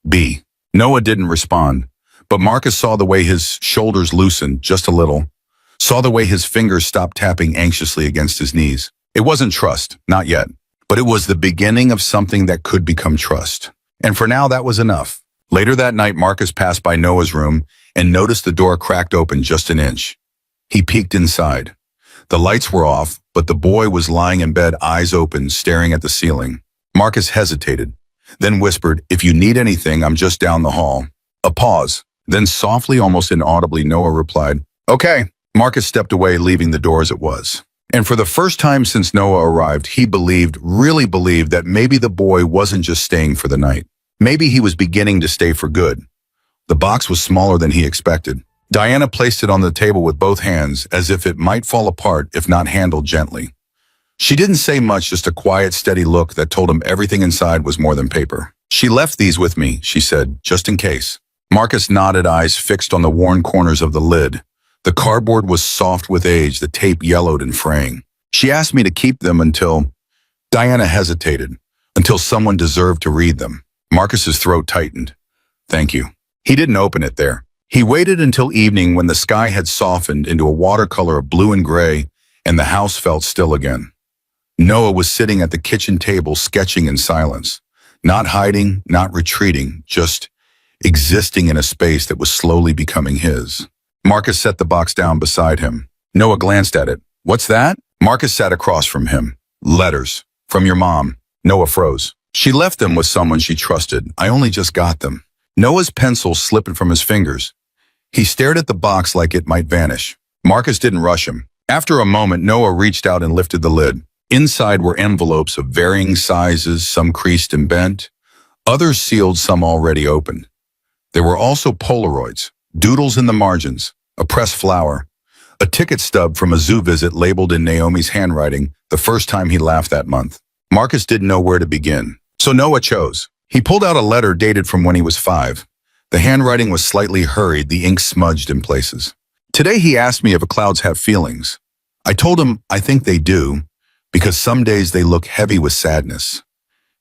be." Noah didn't respond, but Marcus saw the way his shoulders loosened just a little, saw the way his fingers stopped tapping anxiously against his knees. It wasn't trust, not yet, but it was the beginning of something that could become trust. And for now, that was enough. Later that night, Marcus passed by Noah's room and noticed the door cracked open just an inch. He peeked inside. The lights were off, but the boy was lying in bed, eyes open, staring at the ceiling. Marcus hesitated, then whispered, "If you need anything, I'm just down the hall." A pause. Then softly, almost inaudibly, Noah replied, "Okay." Marcus stepped away, leaving the door as it was. And for the first time since Noah arrived, he believed, really believed, that maybe the boy wasn't just staying for the night. Maybe he was beginning to stay for good. The box was smaller than he expected. Diana placed it on the table with both hands, as if it might fall apart if not handled gently. She didn't say much, just a quiet, steady look that told him everything inside was more than paper. "She left these with me," she said, "just in case." Marcus nodded, eyes fixed on the worn corners of the lid. The cardboard was soft with age, the tape yellowed and fraying. "She asked me to keep them until—" Diana hesitated. "Until someone deserved to read them." Marcus's throat tightened. "Thank you." He didn't open it there. He waited until evening, when the sky had softened into a watercolor of blue and gray, and the house felt still again. Noah was sitting at the kitchen table, sketching in silence. Not hiding, not retreating, just existing in a space that was slowly becoming his. Marcus set the box down beside him. Noah glanced at it. "What's that?" Marcus sat across from him. "Letters. From your mom." Noah froze. "She left them with someone she trusted. I only just got them." Noah's pencil slipped from his fingers. He stared at the box like it might vanish. Marcus didn't rush him. After a moment, Noah reached out and lifted the lid. Inside were envelopes of varying sizes, some creased and bent, others sealed, some already open. There were also Polaroids, doodles in the margins, a pressed flower, a ticket stub from a zoo visit labeled in Naomi's handwriting the first time he laughed that month. Marcus didn't know where to begin, so Noah chose. He pulled out a letter dated from when he was 5. The handwriting was slightly hurried, the ink smudged in places. "Today he asked me if clouds have feelings. I told him I think they do, because some days they look heavy with sadness.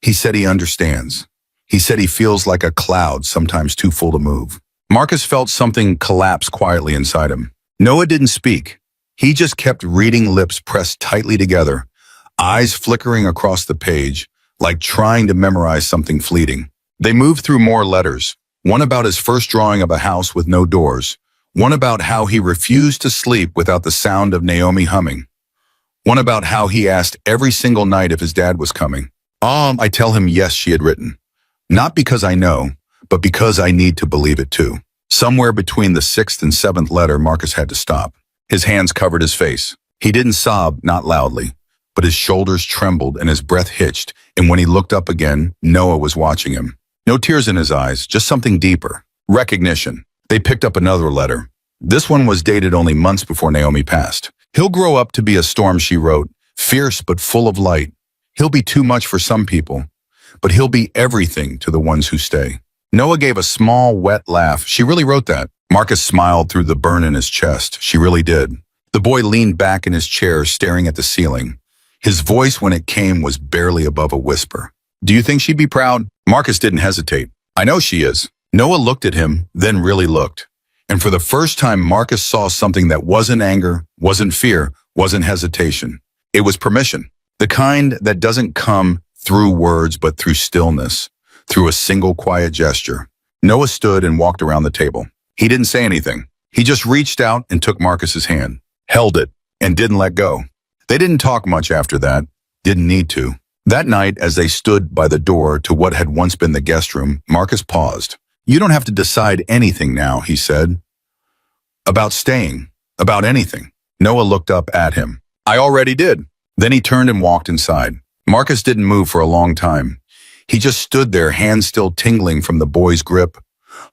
He said he understands. He said he feels like a cloud, sometimes too full to move." Marcus felt something collapse quietly inside him. Noah didn't speak. He just kept reading, lips pressed tightly together, eyes flickering across the page, like trying to memorize something fleeting. They moved through more letters, one about his first drawing of a house with no doors, one about how he refused to sleep without the sound of Naomi humming, one about how he asked every single night if his dad was coming. I tell him yes, she had written. Not because I know, but because I need to believe it too. Somewhere between the sixth and seventh letter, Marcus had to stop. His hands covered his face. He didn't sob, not loudly, but his shoulders trembled and his breath hitched, and when he looked up again, Noah was watching him. No tears in his eyes, just something deeper. Recognition. They picked up another letter. This one was dated only months before Naomi passed. He'll grow up to be a storm, she wrote, fierce but full of light. He'll be too much for some people, but he'll be everything to the ones who stay. Noah gave a small, wet laugh. She really wrote that. Marcus smiled through the burn in his chest. She really did. The boy leaned back in his chair, staring at the ceiling. His voice, when it came, was barely above a whisper. Do you think she'd be proud? Marcus didn't hesitate. I know she is. Noah looked at him, then really looked. And for the first time, Marcus saw something that wasn't anger, wasn't fear, wasn't hesitation. It was permission. The kind that doesn't come through words, but through stillness, through a single quiet gesture. Noah stood and walked around the table. He didn't say anything. He just reached out and took Marcus's hand, held it, and didn't let go. They didn't talk much after that, didn't need to. That night, as they stood by the door to what had once been the guest room, Marcus paused. You don't have to decide anything now, he said. About staying, about anything. Noah looked up at him. I already did. Then he turned and walked inside. Marcus didn't move for a long time. He just stood there, hands still tingling from the boy's grip,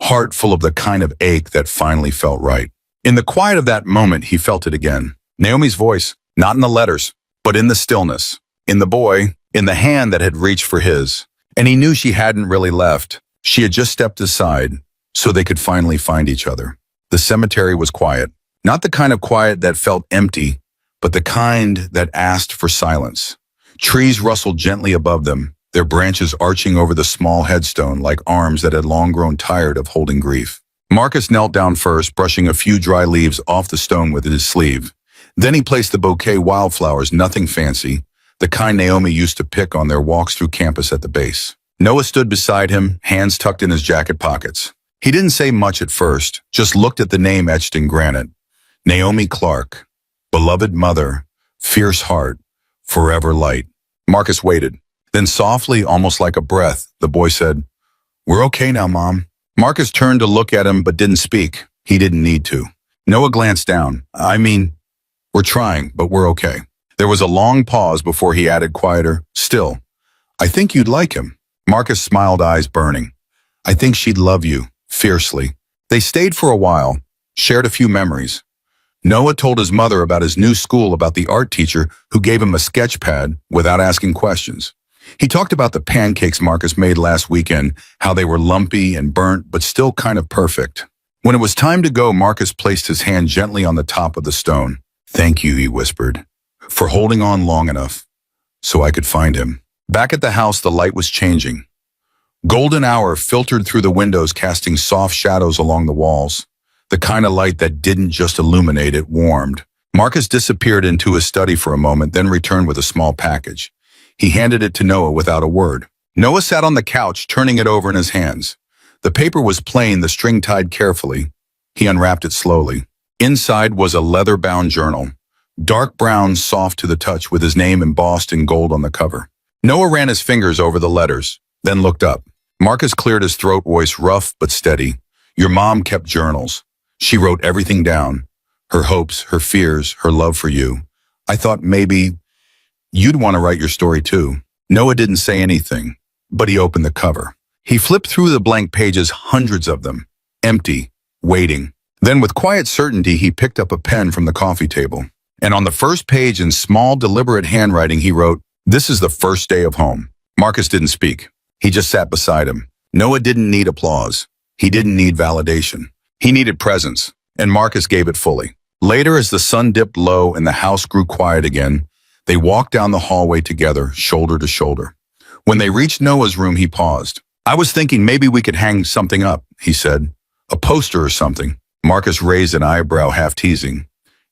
heart full of the kind of ache that finally felt right. In the quiet of that moment, he felt it again. Naomi's voice, not in the letters, but in the stillness, in the boy, in the hand that had reached for his. And he knew she hadn't really left. She had just stepped aside so they could finally find each other. The cemetery was quiet, not the kind of quiet that felt empty, but the kind that asked for silence. Trees rustled gently above them, their branches arching over the small headstone like arms that had long grown tired of holding grief. Marcus knelt down first, brushing a few dry leaves off the stone with his sleeve. Then he placed the bouquet wildflowers, nothing fancy, the kind Naomi used to pick on their walks through campus at the base. Noah stood beside him, hands tucked in his jacket pockets. He didn't say much at first, just looked at the name etched in granite. Naomi Clark, beloved mother, fierce heart, forever light. Marcus waited. Then softly, almost like a breath, the boy said, We're okay now, Mom. Marcus turned to look at him but didn't speak. He didn't need to. Noah glanced down. We're trying, but we're okay. There was a long pause before he added quieter, still, I think you'd like him. Marcus smiled, eyes burning. I think she'd love you, fiercely. They stayed for a while, shared a few memories. Noah told his mother about his new school, about the art teacher who gave him a sketch pad without asking questions. He talked about the pancakes Marcus made last weekend, how they were lumpy and burnt, but still kind of perfect. When it was time to go, Marcus placed his hand gently on the top of the stone. Thank you, he whispered, for holding on long enough so I could find him. Back at the house, the light was changing. Golden hour filtered through the windows, casting soft shadows along the walls. The kind of light that didn't just illuminate, it warmed. Marcus disappeared into his study for a moment, then returned with a small package. He handed it to Noah without a word. Noah sat on the couch, turning it over in his hands. The paper was plain, the string tied carefully. He unwrapped it slowly. Inside was a leather-bound journal, dark brown, soft to the touch, with his name embossed in gold on the cover. Noah ran his fingers over the letters, then looked up. Marcus cleared his throat, voice rough but steady. Your mom kept journals. She wrote everything down. Her hopes, her fears, her love for you. I thought maybe you'd want to write your story too. Noah didn't say anything, but he opened the cover. He flipped through the blank pages, hundreds of them, empty, waiting. Then with quiet certainty, he picked up a pen from the coffee table. And on the first page, in small, deliberate handwriting, he wrote, This is the first day of home. Marcus didn't speak. He just sat beside him. Noah didn't need applause. He didn't need validation. He needed presence, and Marcus gave it fully. Later, as the sun dipped low and the house grew quiet again, they walked down the hallway together, shoulder to shoulder. When they reached Noah's room, he paused. I was thinking maybe we could hang something up, he said. A poster or something. Marcus raised an eyebrow, half teasing.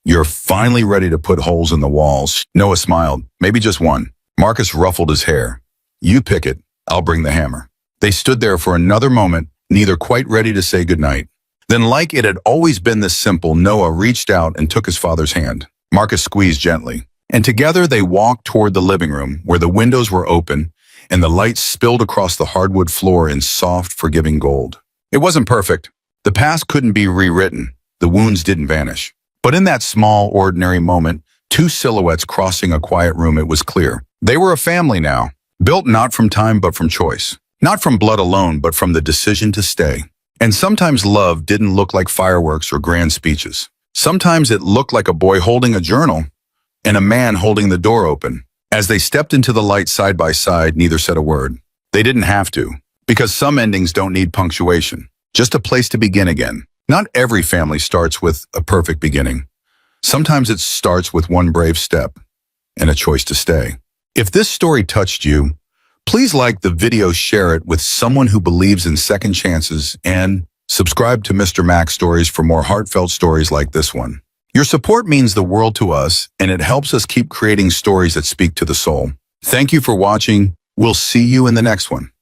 You're finally ready to put holes in the walls. Noah smiled. Maybe just one. Marcus ruffled his hair. You pick it. I'll bring the hammer. They stood there for another moment, neither quite ready to say goodnight. Then, like it had always been this simple, Noah reached out and took his father's hand. Marcus squeezed gently. And together they walked toward the living room, where the windows were open and the light spilled across the hardwood floor in soft, forgiving gold. It wasn't perfect. The past couldn't be rewritten. The wounds didn't vanish. But in that small, ordinary moment, two silhouettes crossing a quiet room, it was clear. They were a family now, built not from time but from choice. Not from blood alone, but from the decision to stay. And sometimes love didn't look like fireworks or grand speeches. Sometimes it looked like a boy holding a journal and a man holding the door open. As they stepped into the light side by side, neither said a word. They didn't have to, because some endings don't need punctuation. Just a place to begin again. Not every family starts with a perfect beginning. Sometimes it starts with one brave step and a choice to stay. If this story touched you, please like the video, share it with someone who believes in second chances, and subscribe to Mr. Mac Stories for more heartfelt stories like this one. Your support means the world to us, and it helps us keep creating stories that speak to the soul. Thank you for watching. We'll see you in the next one.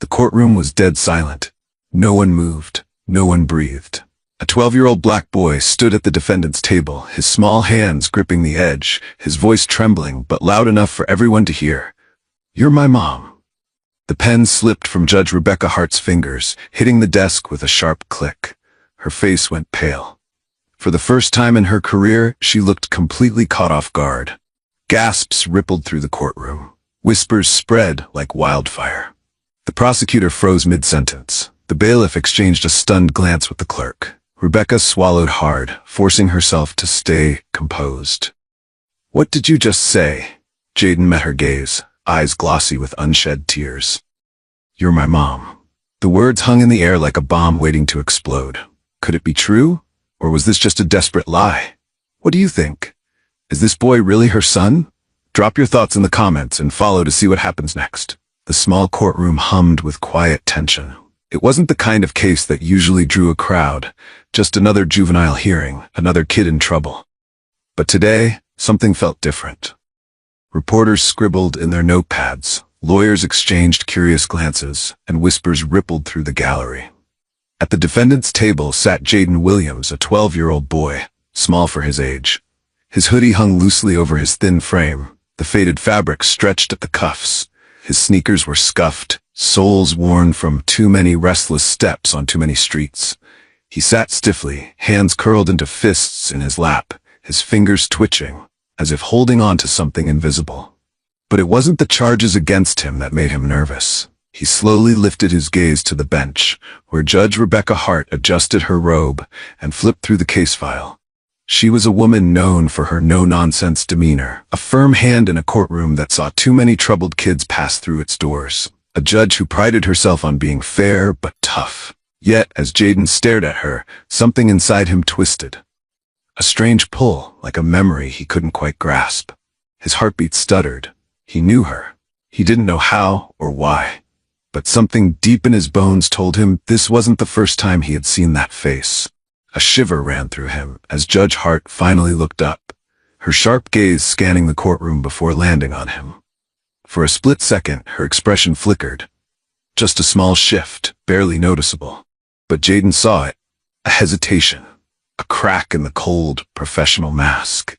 The courtroom was dead silent. No one moved. No one breathed. A 12-year-old black boy stood at the defendant's table, his small hands gripping the edge, his voice trembling but loud enough for everyone to hear. "You're my mom." The pen slipped from Judge Rebecca Hart's fingers, hitting the desk with a sharp click. Her face went pale. For the first time in her career, she looked completely caught off guard. Gasps rippled through the courtroom. Whispers spread like wildfire. The prosecutor froze mid-sentence. The bailiff exchanged a stunned glance with the clerk. Rebecca swallowed hard, forcing herself to stay composed. "What did you just say?" Jaden met her gaze, eyes glossy with unshed tears. "You're my mom." The words hung in the air like a bomb waiting to explode. Could it be true? Or was this just a desperate lie? What do you think? Is this boy really her son? Drop your thoughts in the comments and follow to see what happens next. The small courtroom hummed with quiet tension. It wasn't the kind of case that usually drew a crowd, just another juvenile hearing, another kid in trouble. But today, something felt different. Reporters scribbled in their notepads, lawyers exchanged curious glances, and whispers rippled through the gallery. At the defendant's table sat Jaden Williams, a 12-year-old boy, small for his age. His hoodie hung loosely over his thin frame, the faded fabric stretched at the cuffs. His sneakers were scuffed, soles worn from too many restless steps on too many streets. He sat stiffly, hands curled into fists in his lap, his fingers twitching, as if holding on to something invisible. But it wasn't the charges against him that made him nervous. He slowly lifted his gaze to the bench, where Judge Rebecca Hart adjusted her robe and flipped through the case file. She was a woman known for her no-nonsense demeanor, a firm hand in a courtroom that saw too many troubled kids pass through its doors. A judge who prided herself on being fair but tough. Yet, as Jaden stared at her, something inside him twisted. A strange pull, like a memory he couldn't quite grasp. His heartbeat stuttered. He knew her. He didn't know how or why. But something deep in his bones told him this wasn't the first time he had seen that face. A shiver ran through him as Judge Hart finally looked up, her sharp gaze scanning the courtroom before landing on him. For a split second, her expression flickered. Just a small shift, barely noticeable. But Jaden saw it. A hesitation. A crack in the cold, professional mask.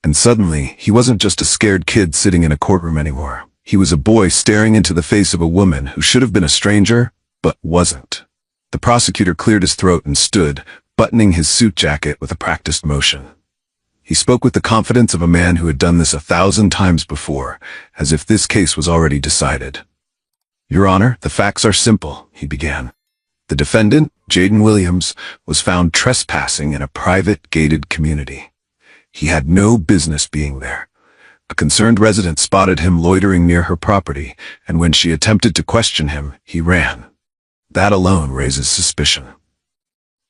And suddenly, he wasn't just a scared kid sitting in a courtroom anymore. He was a boy staring into the face of a woman who should have been a stranger, but wasn't. The prosecutor cleared his throat and stood, buttoning his suit jacket with a practiced motion. He spoke with the confidence of a man who had done this 1,000 times before, as if this case was already decided. "Your Honor, the facts are simple," he began. The defendant, Jaden Williams, was found trespassing in a private, gated community. He had no business being there. A concerned resident spotted him loitering near her property, and when she attempted to question him, he ran. That alone raises suspicion.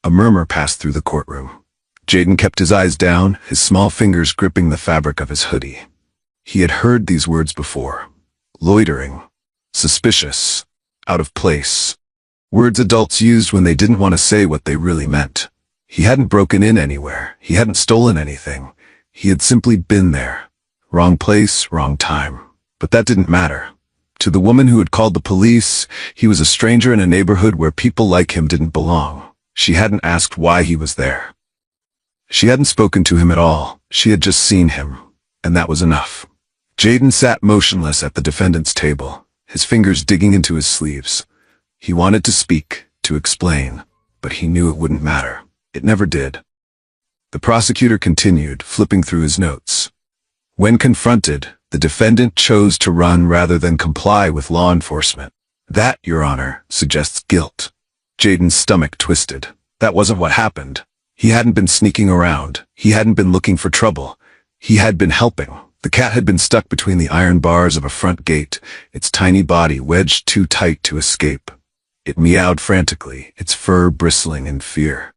A murmur passed through the courtroom. Jaden kept his eyes down, his small fingers gripping the fabric of his hoodie. He had heard these words before. Loitering. Suspicious. Out of place. Words adults used when they didn't want to say what they really meant. He hadn't broken in anywhere. He hadn't stolen anything. He had simply been there. Wrong place, wrong time. But that didn't matter. To the woman who had called the police, he was a stranger in a neighborhood where people like him didn't belong. She hadn't asked why he was there. She hadn't spoken to him at all. She had just seen him. And that was enough. Jaden sat motionless at the defendant's table, his fingers digging into his sleeves. He wanted to speak, to explain, but he knew it wouldn't matter. It never did. The prosecutor continued, flipping through his notes. When confronted, the defendant chose to run rather than comply with law enforcement. That, Your Honor, suggests guilt. Jaden's stomach twisted. That wasn't what happened. He hadn't been sneaking around. He hadn't been looking for trouble. He had been helping. The cat had been stuck between the iron bars of a front gate, its tiny body wedged too tight to escape. It meowed frantically, its fur bristling in fear.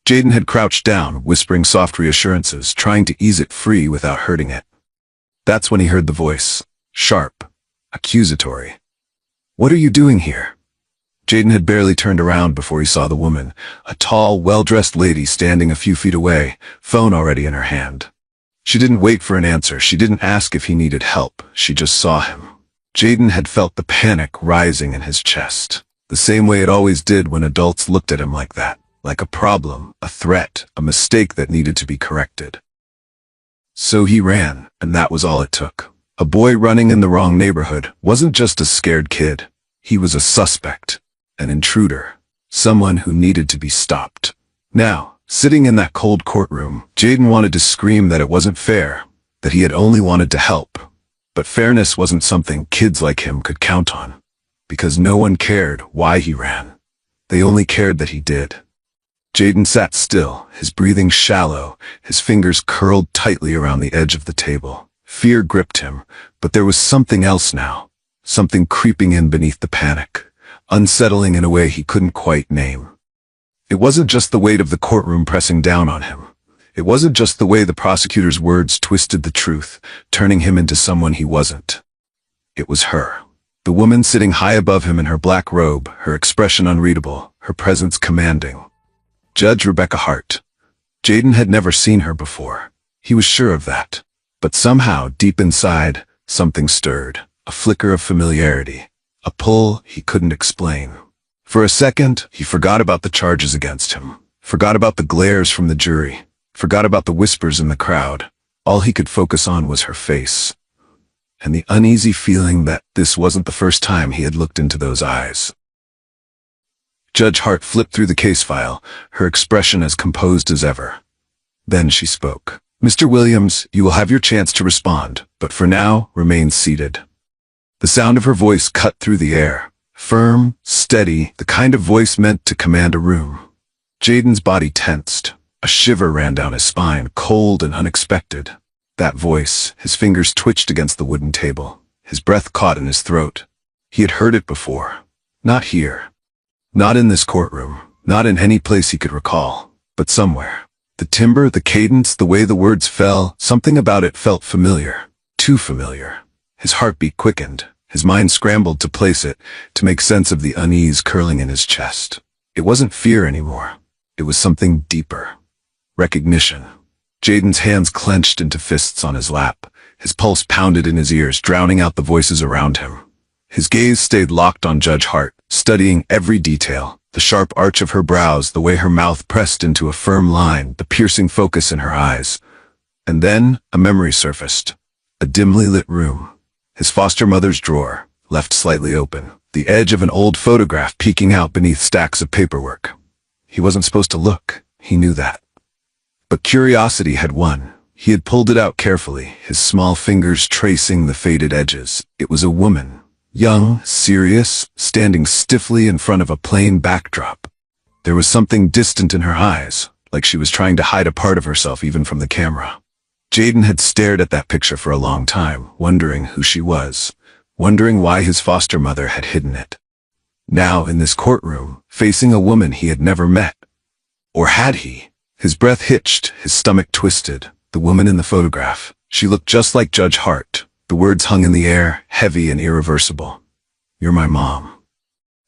Jaden had crouched down, whispering soft reassurances, trying to ease it free without hurting it. That's when he heard the voice, sharp, accusatory. What are you doing here? Jaden had barely turned around before he saw the woman, a tall, well-dressed lady standing a few feet away, phone already in her hand. She didn't wait for an answer. She didn't ask if he needed help. She just saw him. Jaden had felt the panic rising in his chest, the same way it always did when adults looked at him like that, like a problem, a threat, a mistake that needed to be corrected. So he ran, and that was all it took. A boy running in the wrong neighborhood wasn't just a scared kid. He was a suspect, an intruder, someone who needed to be stopped. Now, sitting in that cold courtroom, Jaden wanted to scream that it wasn't fair, that he had only wanted to help. But fairness wasn't something kids like him could count on, because no one cared why he ran. They only cared that he did. Jaden sat still, his breathing shallow, his fingers curled tightly around the edge of the table. Fear gripped him, but there was something else now, something creeping in beneath the panic, unsettling in a way he couldn't quite name. It wasn't just the weight of the courtroom pressing down on him. It wasn't just the way the prosecutor's words twisted the truth, turning him into someone he wasn't. It was her. The woman sitting high above him in her black robe, her expression unreadable, her presence commanding. Judge Rebecca Hart. Jaden had never seen her before. He was sure of that. But somehow, deep inside, something stirred. A flicker of familiarity. A pull he couldn't explain. For a second, he forgot about the charges against him. Forgot about the glares from the jury. Forgot about the whispers in the crowd. All he could focus on was her face. And the uneasy feeling that this wasn't the first time he had looked into those eyes. Judge Hart flipped through the case file, her expression as composed as ever. Then she spoke. Mr. Williams, you will have your chance to respond, but for now, remain seated. The sound of her voice cut through the air. Firm, steady, the kind of voice meant to command a room. Jaden's body tensed. A shiver ran down his spine, cold and unexpected. That voice, his fingers twitched against the wooden table. His breath caught in his throat. He had heard it before. Not here. Not in this courtroom. Not in any place he could recall. But somewhere. The timbre, the cadence, the way the words fell, something about it felt familiar. Too familiar. His heartbeat quickened. His mind scrambled to place it, to make sense of the unease curling in his chest. It wasn't fear anymore. It was something deeper. Recognition. Jaden's hands clenched into fists on his lap. His pulse pounded in his ears, drowning out the voices around him. His gaze stayed locked on Judge Hart, studying every detail. The sharp arch of her brows, the way her mouth pressed into a firm line, the piercing focus in her eyes. And then, a memory surfaced. A dimly lit room. His foster mother's drawer, left slightly open. The edge of an old photograph peeking out beneath stacks of paperwork. He wasn't supposed to look. He knew that. But curiosity had won. He had pulled it out carefully, his small fingers tracing the faded edges. It was a woman. Young, serious, standing stiffly in front of a plain backdrop. There was something distant in her eyes, like she was trying to hide a part of herself even from the camera. Jaden had stared at that picture for a long time, wondering who she was, wondering why his foster mother had hidden it. Now, in this courtroom, facing a woman he had never met. Or had he? His breath hitched, his stomach twisted. The woman in the photograph. She looked just like Judge Hart. The words hung in the air, heavy and irreversible. You're my mom.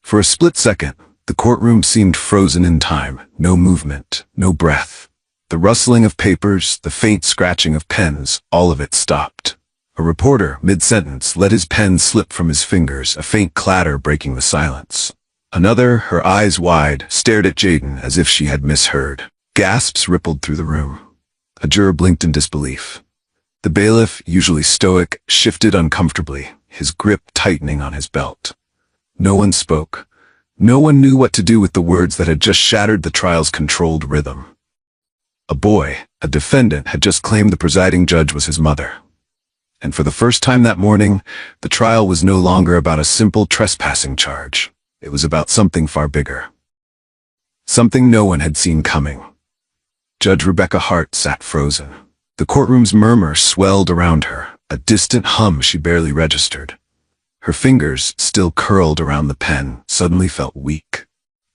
For a split second, The courtroom seemed frozen in time, no movement, no breath. The rustling of papers, the faint scratching of pens, all of it stopped. A reporter, mid-sentence, let his pen slip from his fingers, a faint clatter breaking the silence. Another, her eyes wide, stared at Jaden as if she had misheard. Gasps rippled through the room. A juror blinked in disbelief. The bailiff, usually stoic, shifted uncomfortably, his grip tightening on his belt. No one spoke. No one knew what to do with the words that had just shattered the trial's controlled rhythm. A boy, a defendant, had just claimed the presiding judge was his mother. And for the first time that morning, the trial was no longer about a simple trespassing charge. It was about something far bigger. Something no one had seen coming. Judge Rebecca Hart sat frozen. The courtroom's murmur swelled around her, a distant hum she barely registered. Her fingers, still curled around the pen, suddenly felt weak.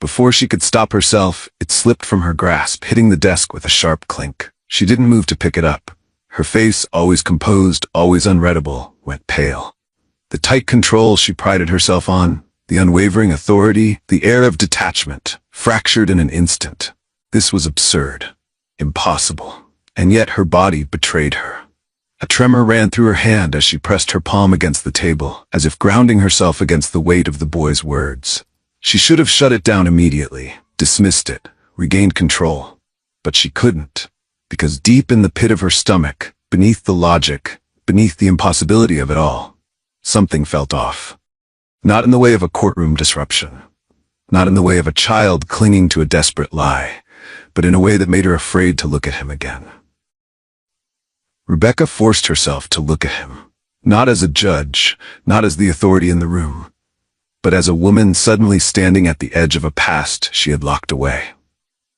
Before she could stop herself, it slipped from her grasp, hitting the desk with a sharp clink. She didn't move to pick it up. Her face, always composed, always unreadable, went pale. The tight control she prided herself on, the unwavering authority, the air of detachment, fractured in an instant. This was absurd. Impossible. And yet her body betrayed her. A tremor ran through her hand as she pressed her palm against the table, as if grounding herself against the weight of the boy's words. She should have shut it down immediately, dismissed it, regained control. But she couldn't, because deep in the pit of her stomach, beneath the logic, beneath the impossibility of it all, something felt off. Not in the way of a courtroom disruption. Not in the way of a child clinging to a desperate lie, but in a way that made her afraid to look at him again. Rebecca forced herself to look at him, not as a judge, not as the authority in the room, but as a woman suddenly standing at the edge of a past she had locked away.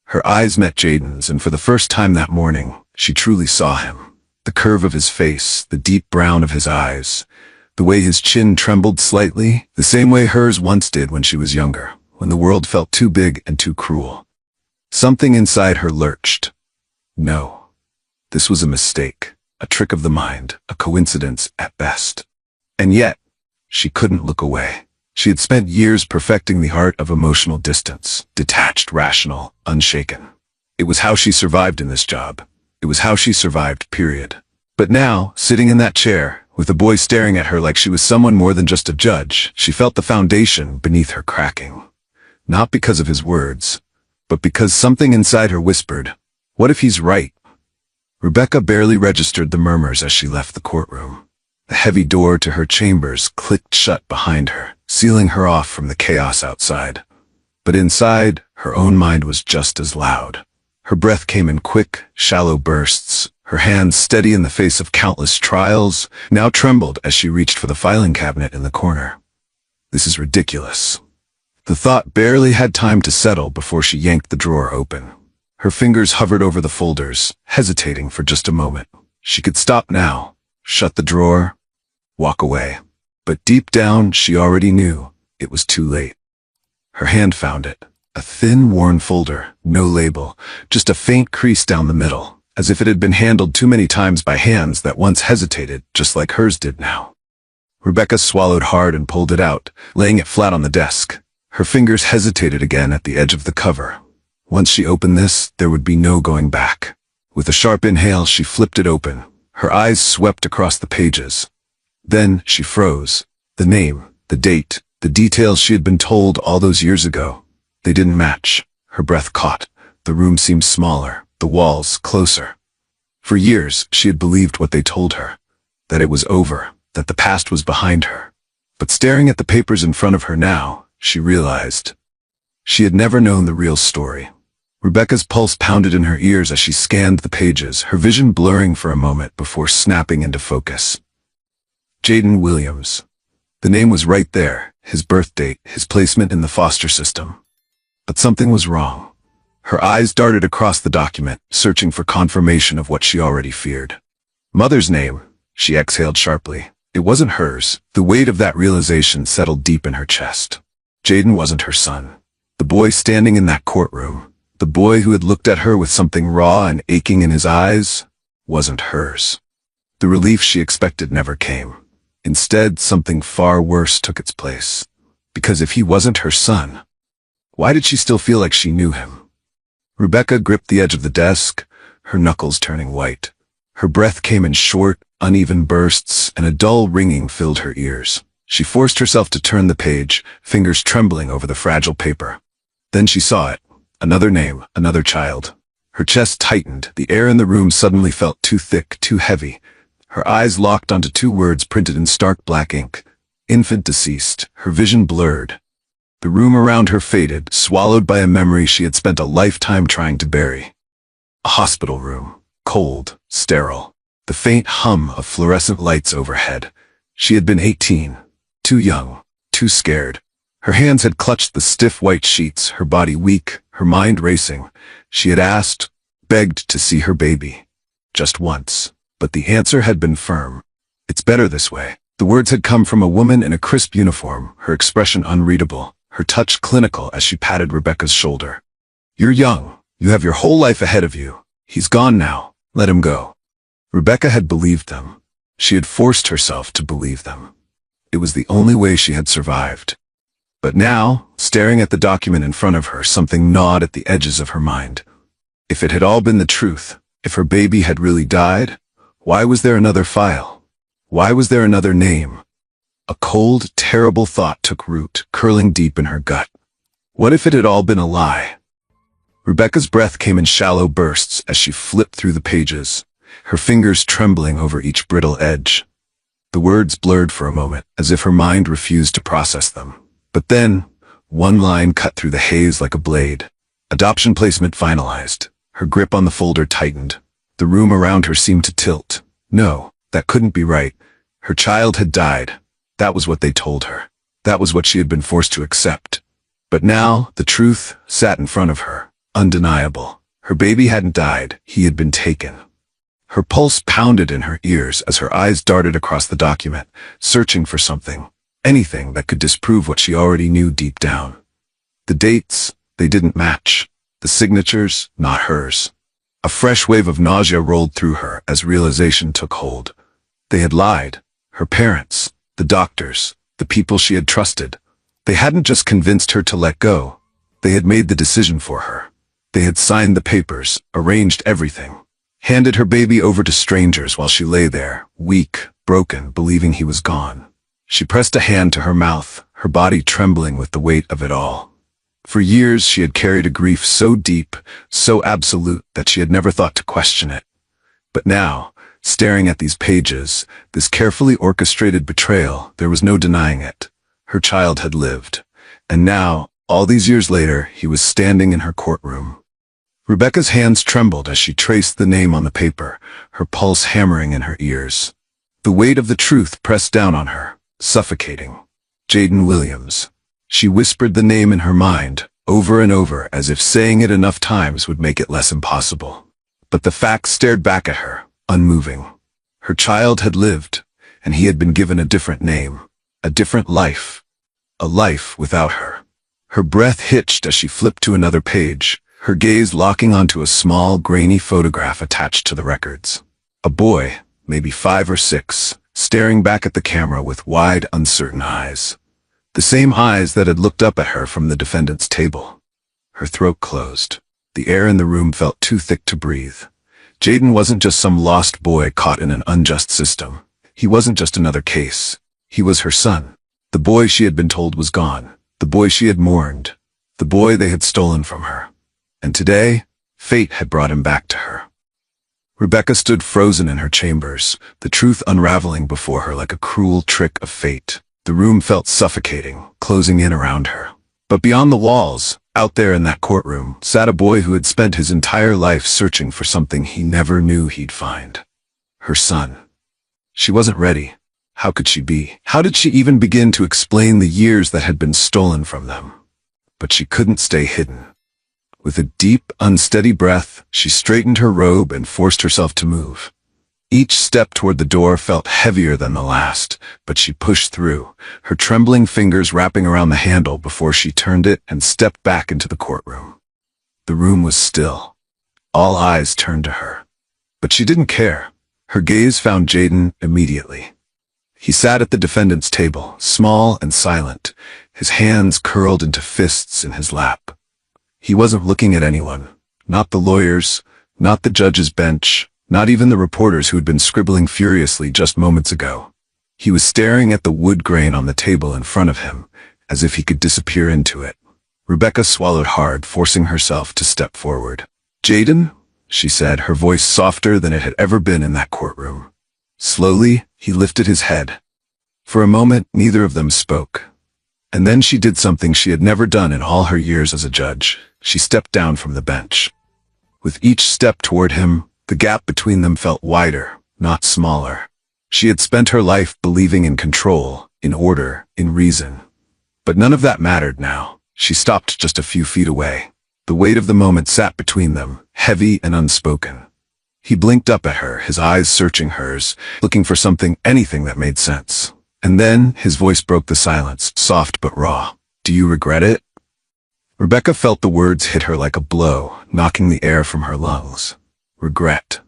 Her eyes met Jaden's, and for the first time that morning, she truly saw him. The curve of his face, the deep brown of his eyes, the way his chin trembled slightly, the same way hers once did when she was younger, when the world felt too big and too cruel. Something inside her lurched. No. This was a mistake, a trick of the mind, a coincidence at best. And yet, she couldn't look away. She had spent years perfecting the art of emotional distance, detached, rational, unshaken. It was how she survived in this job. It was how she survived, period. But now, sitting in that chair, with the boy staring at her like she was someone more than just a judge, she felt the foundation beneath her cracking. Not because of his words, but because something inside her whispered, "What if he's right?" Rebecca barely registered the murmurs as she left the courtroom. The heavy door to her chambers clicked shut behind her, sealing her off from the chaos outside. But inside, her own mind was just as loud. Her breath came in quick, shallow bursts. Her hands, steady in the face of countless trials, now trembled as she reached for the filing cabinet in the corner. This is ridiculous. The thought barely had time to settle before she yanked the drawer open. Her fingers hovered over the folders, hesitating for just a moment. She could stop now, shut the drawer, walk away. But deep down, she already knew it was too late. Her hand found it. A thin, worn folder, no label, just a faint crease down the middle, as if it had been handled too many times by hands that once hesitated, just like hers did now. Rebecca swallowed hard and pulled it out, laying it flat on the desk. Her fingers hesitated again at the edge of the cover. Once she opened this, there would be no going back. With a sharp inhale, she flipped it open. Her eyes swept across the pages. Then she froze. The name, the date, the details she had been told all those years ago. They didn't match. Her breath caught. The room seemed smaller, the walls closer. For years, she had believed what they told her, that it was over, that the past was behind her. But staring at the papers in front of her now, she realized she had never known the real story. Rebecca's pulse pounded in her ears as she scanned the pages, her vision blurring for a moment before snapping into focus. Jaden Williams. The name was right there, his birth date, his placement in the foster system. But something was wrong. Her eyes darted across the document, searching for confirmation of what she already feared. Mother's name, she exhaled sharply. It wasn't hers. The weight of that realization settled deep in her chest. Jaden wasn't her son. The boy standing in that courtroom, the boy who had looked at her with something raw and aching in his eyes, wasn't hers. The relief she expected never came. Instead, something far worse took its place. Because if he wasn't her son, Why did she still feel like she knew him? Rebecca gripped the edge of the desk, her knuckles turning white. Her breath came in short, uneven bursts, and a dull ringing filled her ears. She forced herself to turn the page, fingers trembling over the fragile paper. Then she saw it. Another name, another child. Her chest tightened. The air in the room suddenly felt too thick, too heavy. Her eyes locked onto two words printed in stark black ink. Infant deceased. Her vision blurred. The room around her faded, swallowed by a memory she had spent a lifetime trying to bury. A hospital room. Cold, sterile. The faint hum of fluorescent lights overhead. She had been 18. Too young. Too scared. Her hands had clutched the stiff white sheets, her body weak, her mind racing. She had asked, begged to see her baby. Just once. But the answer had been firm. It's better this way. The words had come from a woman in a crisp uniform, her expression unreadable, her touch clinical as she patted Rebecca's shoulder. You're young. You have your whole life ahead of you. He's gone now. Let him go. Rebecca had believed them. She had forced herself to believe them. It was the only way she had survived. But now, staring at the document in front of her, something gnawed at the edges of her mind. If it had all been the truth, if her baby had really died, why was there another file? Why was there another name? A cold, terrible thought took root, curling deep in her gut. What if it had all been a lie? Rebecca's breath came in shallow bursts as she flipped through the pages, her fingers trembling over each brittle edge. The words blurred for a moment, as if her mind refused to process them. But then, one line cut through the haze like a blade. Adoption placement finalized. Her grip on the folder tightened. The room around her seemed to tilt. No, that couldn't be right. Her child had died. That was what they told her. That was what she had been forced to accept. But now, the truth sat in front of her, undeniable. Her baby hadn't died. He had been taken. Her pulse pounded in her ears as her eyes darted across the document, searching for something, anything that could disprove what she already knew deep down. The dates, they didn't match. The signatures, not hers. A fresh wave of nausea rolled through her as realization took hold. They had lied. Her parents, the doctors, the people she had trusted. They hadn't just convinced her to let go. They had made the decision for her. They had signed the papers, arranged everything, handed her baby over to strangers while she lay there, weak, broken, believing he was gone. She pressed a hand to her mouth, her body trembling with the weight of it all. For years she had carried a grief so deep, so absolute, that she had never thought to question it. But now, staring at these pages, this carefully orchestrated betrayal, there was no denying it. Her child had lived. And now, all these years later, he was standing in her courtroom. Rebecca's hands trembled as she traced the name on the paper, her pulse hammering in her ears. The weight of the truth pressed down on her, suffocating. Jaden Williams. She whispered the name in her mind, over and over, as if saying it enough times would make it less impossible. But the facts stared back at her, unmoving. Her child had lived, and he had been given a different name, a different life, a life without her. Her breath hitched as she flipped to another page, her gaze locking onto a small, grainy photograph attached to the records. A boy, maybe 5 or 6, staring back at the camera with wide, uncertain eyes. The same eyes that had looked up at her from the defendant's table. Her throat closed. The air in the room felt too thick to breathe. Jaden wasn't just some lost boy caught in an unjust system. He wasn't just another case. He was her son. The boy she had been told was gone. The boy she had mourned. The boy they had stolen from her. And today, fate had brought him back to her. Rebecca stood frozen in her chambers, the truth unraveling before her like a cruel trick of fate. The room felt suffocating, closing in around her. But beyond the walls, out there in that courtroom, sat a boy who had spent his entire life searching for something he never knew he'd find. Her son. She wasn't ready. How could she be? How did she even begin to explain the years that had been stolen from them? But she couldn't stay hidden. With a deep, unsteady breath, she straightened her robe and forced herself to move. Each step toward the door felt heavier than the last, but she pushed through, her trembling fingers wrapping around the handle before she turned it and stepped back into the courtroom. The room was still. All eyes turned to her. But she didn't care. Her gaze found Jaden immediately. He sat at the defendant's table, small and silent, his hands curled into fists in his lap. He wasn't looking at anyone, not the lawyers, not the judge's bench, not even the reporters who had been scribbling furiously just moments ago. He was staring at the wood grain on the table in front of him, as if he could disappear into it. Rebecca swallowed hard, forcing herself to step forward. "Jaden," she said, her voice softer than it had ever been in that courtroom. Slowly, he lifted his head. For a moment, neither of them spoke. And then she did something she had never done in all her years as a judge. She stepped down from the bench. With each step toward him, the gap between them felt wider, not smaller. She had spent her life believing in control, in order, in reason. But none of that mattered now. She stopped just a few feet away. The weight of the moment sat between them, heavy and unspoken. He blinked up at her, his eyes searching hers, looking for something, anything that made sense. And then, his voice broke the silence, soft but raw. "Do you regret it?" Rebecca felt the words hit her like a blow, knocking the air from her lungs. Regret.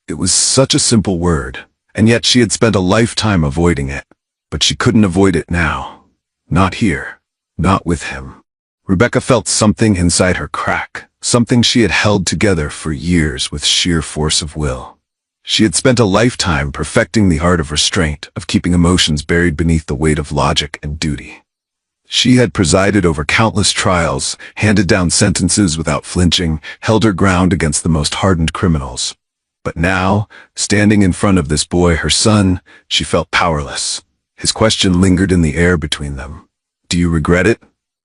It was such a simple word, and yet she had spent a lifetime avoiding it. But she couldn't avoid it now. Not here. Not with him. Rebecca felt something inside her crack, something she had held together for years with sheer force of will. She had spent a lifetime perfecting the art of restraint, of keeping emotions buried beneath the weight of logic and duty. She had presided over countless trials, handed down sentences without flinching, held her ground against the most hardened criminals. But now, standing in front of this boy, her son, she felt powerless. His question lingered in the air between them. "Do you regret it?"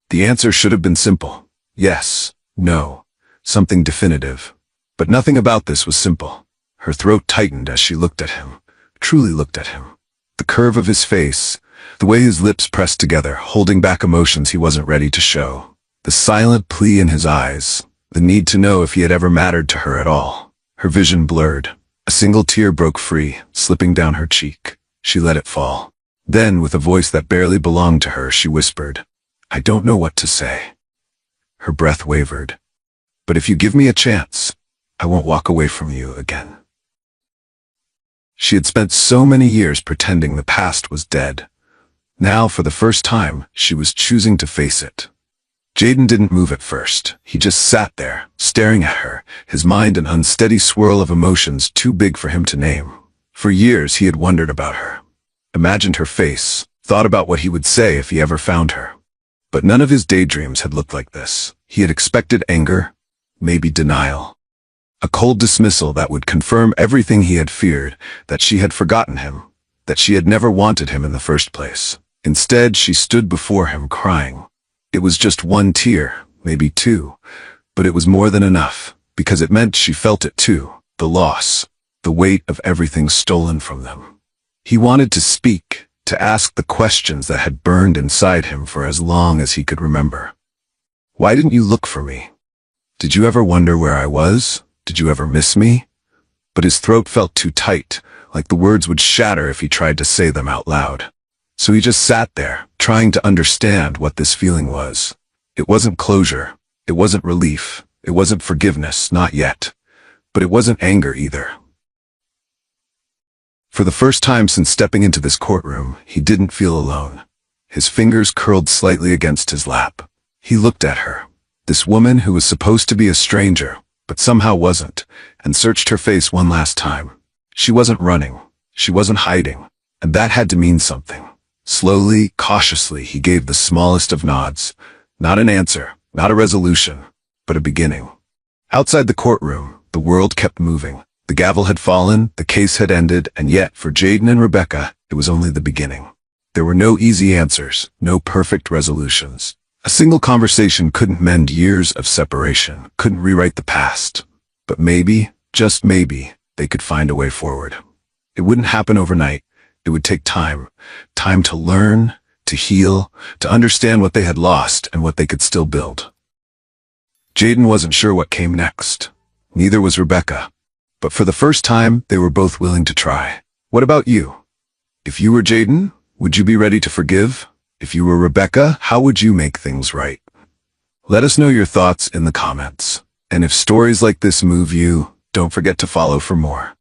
The answer should have been simple. Yes, no, something definitive. But nothing about this was simple. Her throat tightened as she looked at him, truly looked at him. The curve of his face, the way his lips pressed together, holding back emotions he wasn't ready to show. The silent plea in his eyes, the need to know if he had ever mattered to her at all. Her vision blurred. A single tear broke free, slipping down her cheek. She let it fall. Then, with a voice that barely belonged to her, she whispered, "I don't know what to say." Her breath wavered. "But if you give me a chance, I won't walk away from you again." She had spent so many years pretending the past was dead. Now, for the first time, she was choosing to face it. Jaden didn't move at first. He just sat there, staring at her, his mind an unsteady swirl of emotions too big for him to name. For years, he had wondered about her, imagined her face, thought about what he would say if he ever found her. But none of his daydreams had looked like this. He had expected anger, maybe denial. A cold dismissal that would confirm everything he had feared, that she had forgotten him, that she had never wanted him in the first place. Instead, she stood before him crying. It was just one tear, maybe two, but it was more than enough, because it meant she felt it too, the loss, the weight of everything stolen from them. He wanted to speak, to ask the questions that had burned inside him for as long as he could remember. "Why didn't you look for me? Did you ever wonder where I was? Did you ever miss me?" But his throat felt too tight, like the words would shatter if he tried to say them out loud. So he just sat there, trying to understand what this feeling was. It wasn't closure. It wasn't relief. It wasn't forgiveness, not yet. But it wasn't anger either. For the first time since stepping into this courtroom, he didn't feel alone. His fingers curled slightly against his lap. He looked at her, this woman who was supposed to be a stranger, but somehow wasn't, and searched her face one last time. She wasn't running. She wasn't hiding. And that had to mean something. Slowly, cautiously, he gave the smallest of nods. Not an answer, not a resolution, but a beginning. Outside the courtroom, the world kept moving. The gavel had fallen, the case had ended, and yet, for Jaden and Rebecca, it was only the beginning. There were no easy answers, no perfect resolutions. A single conversation couldn't mend years of separation, couldn't rewrite the past. But maybe, just maybe, they could find a way forward. It wouldn't happen overnight. It would take time. Time to learn, to heal, to understand what they had lost and what they could still build. Jaden wasn't sure what came next. Neither was Rebecca. But for the first time, they were both willing to try. What about you? If you were Jaden, would you be ready to forgive? If you were Rebecca, how would you make things right? Let us know your thoughts in the comments. And if stories like this move you, don't forget to follow for more.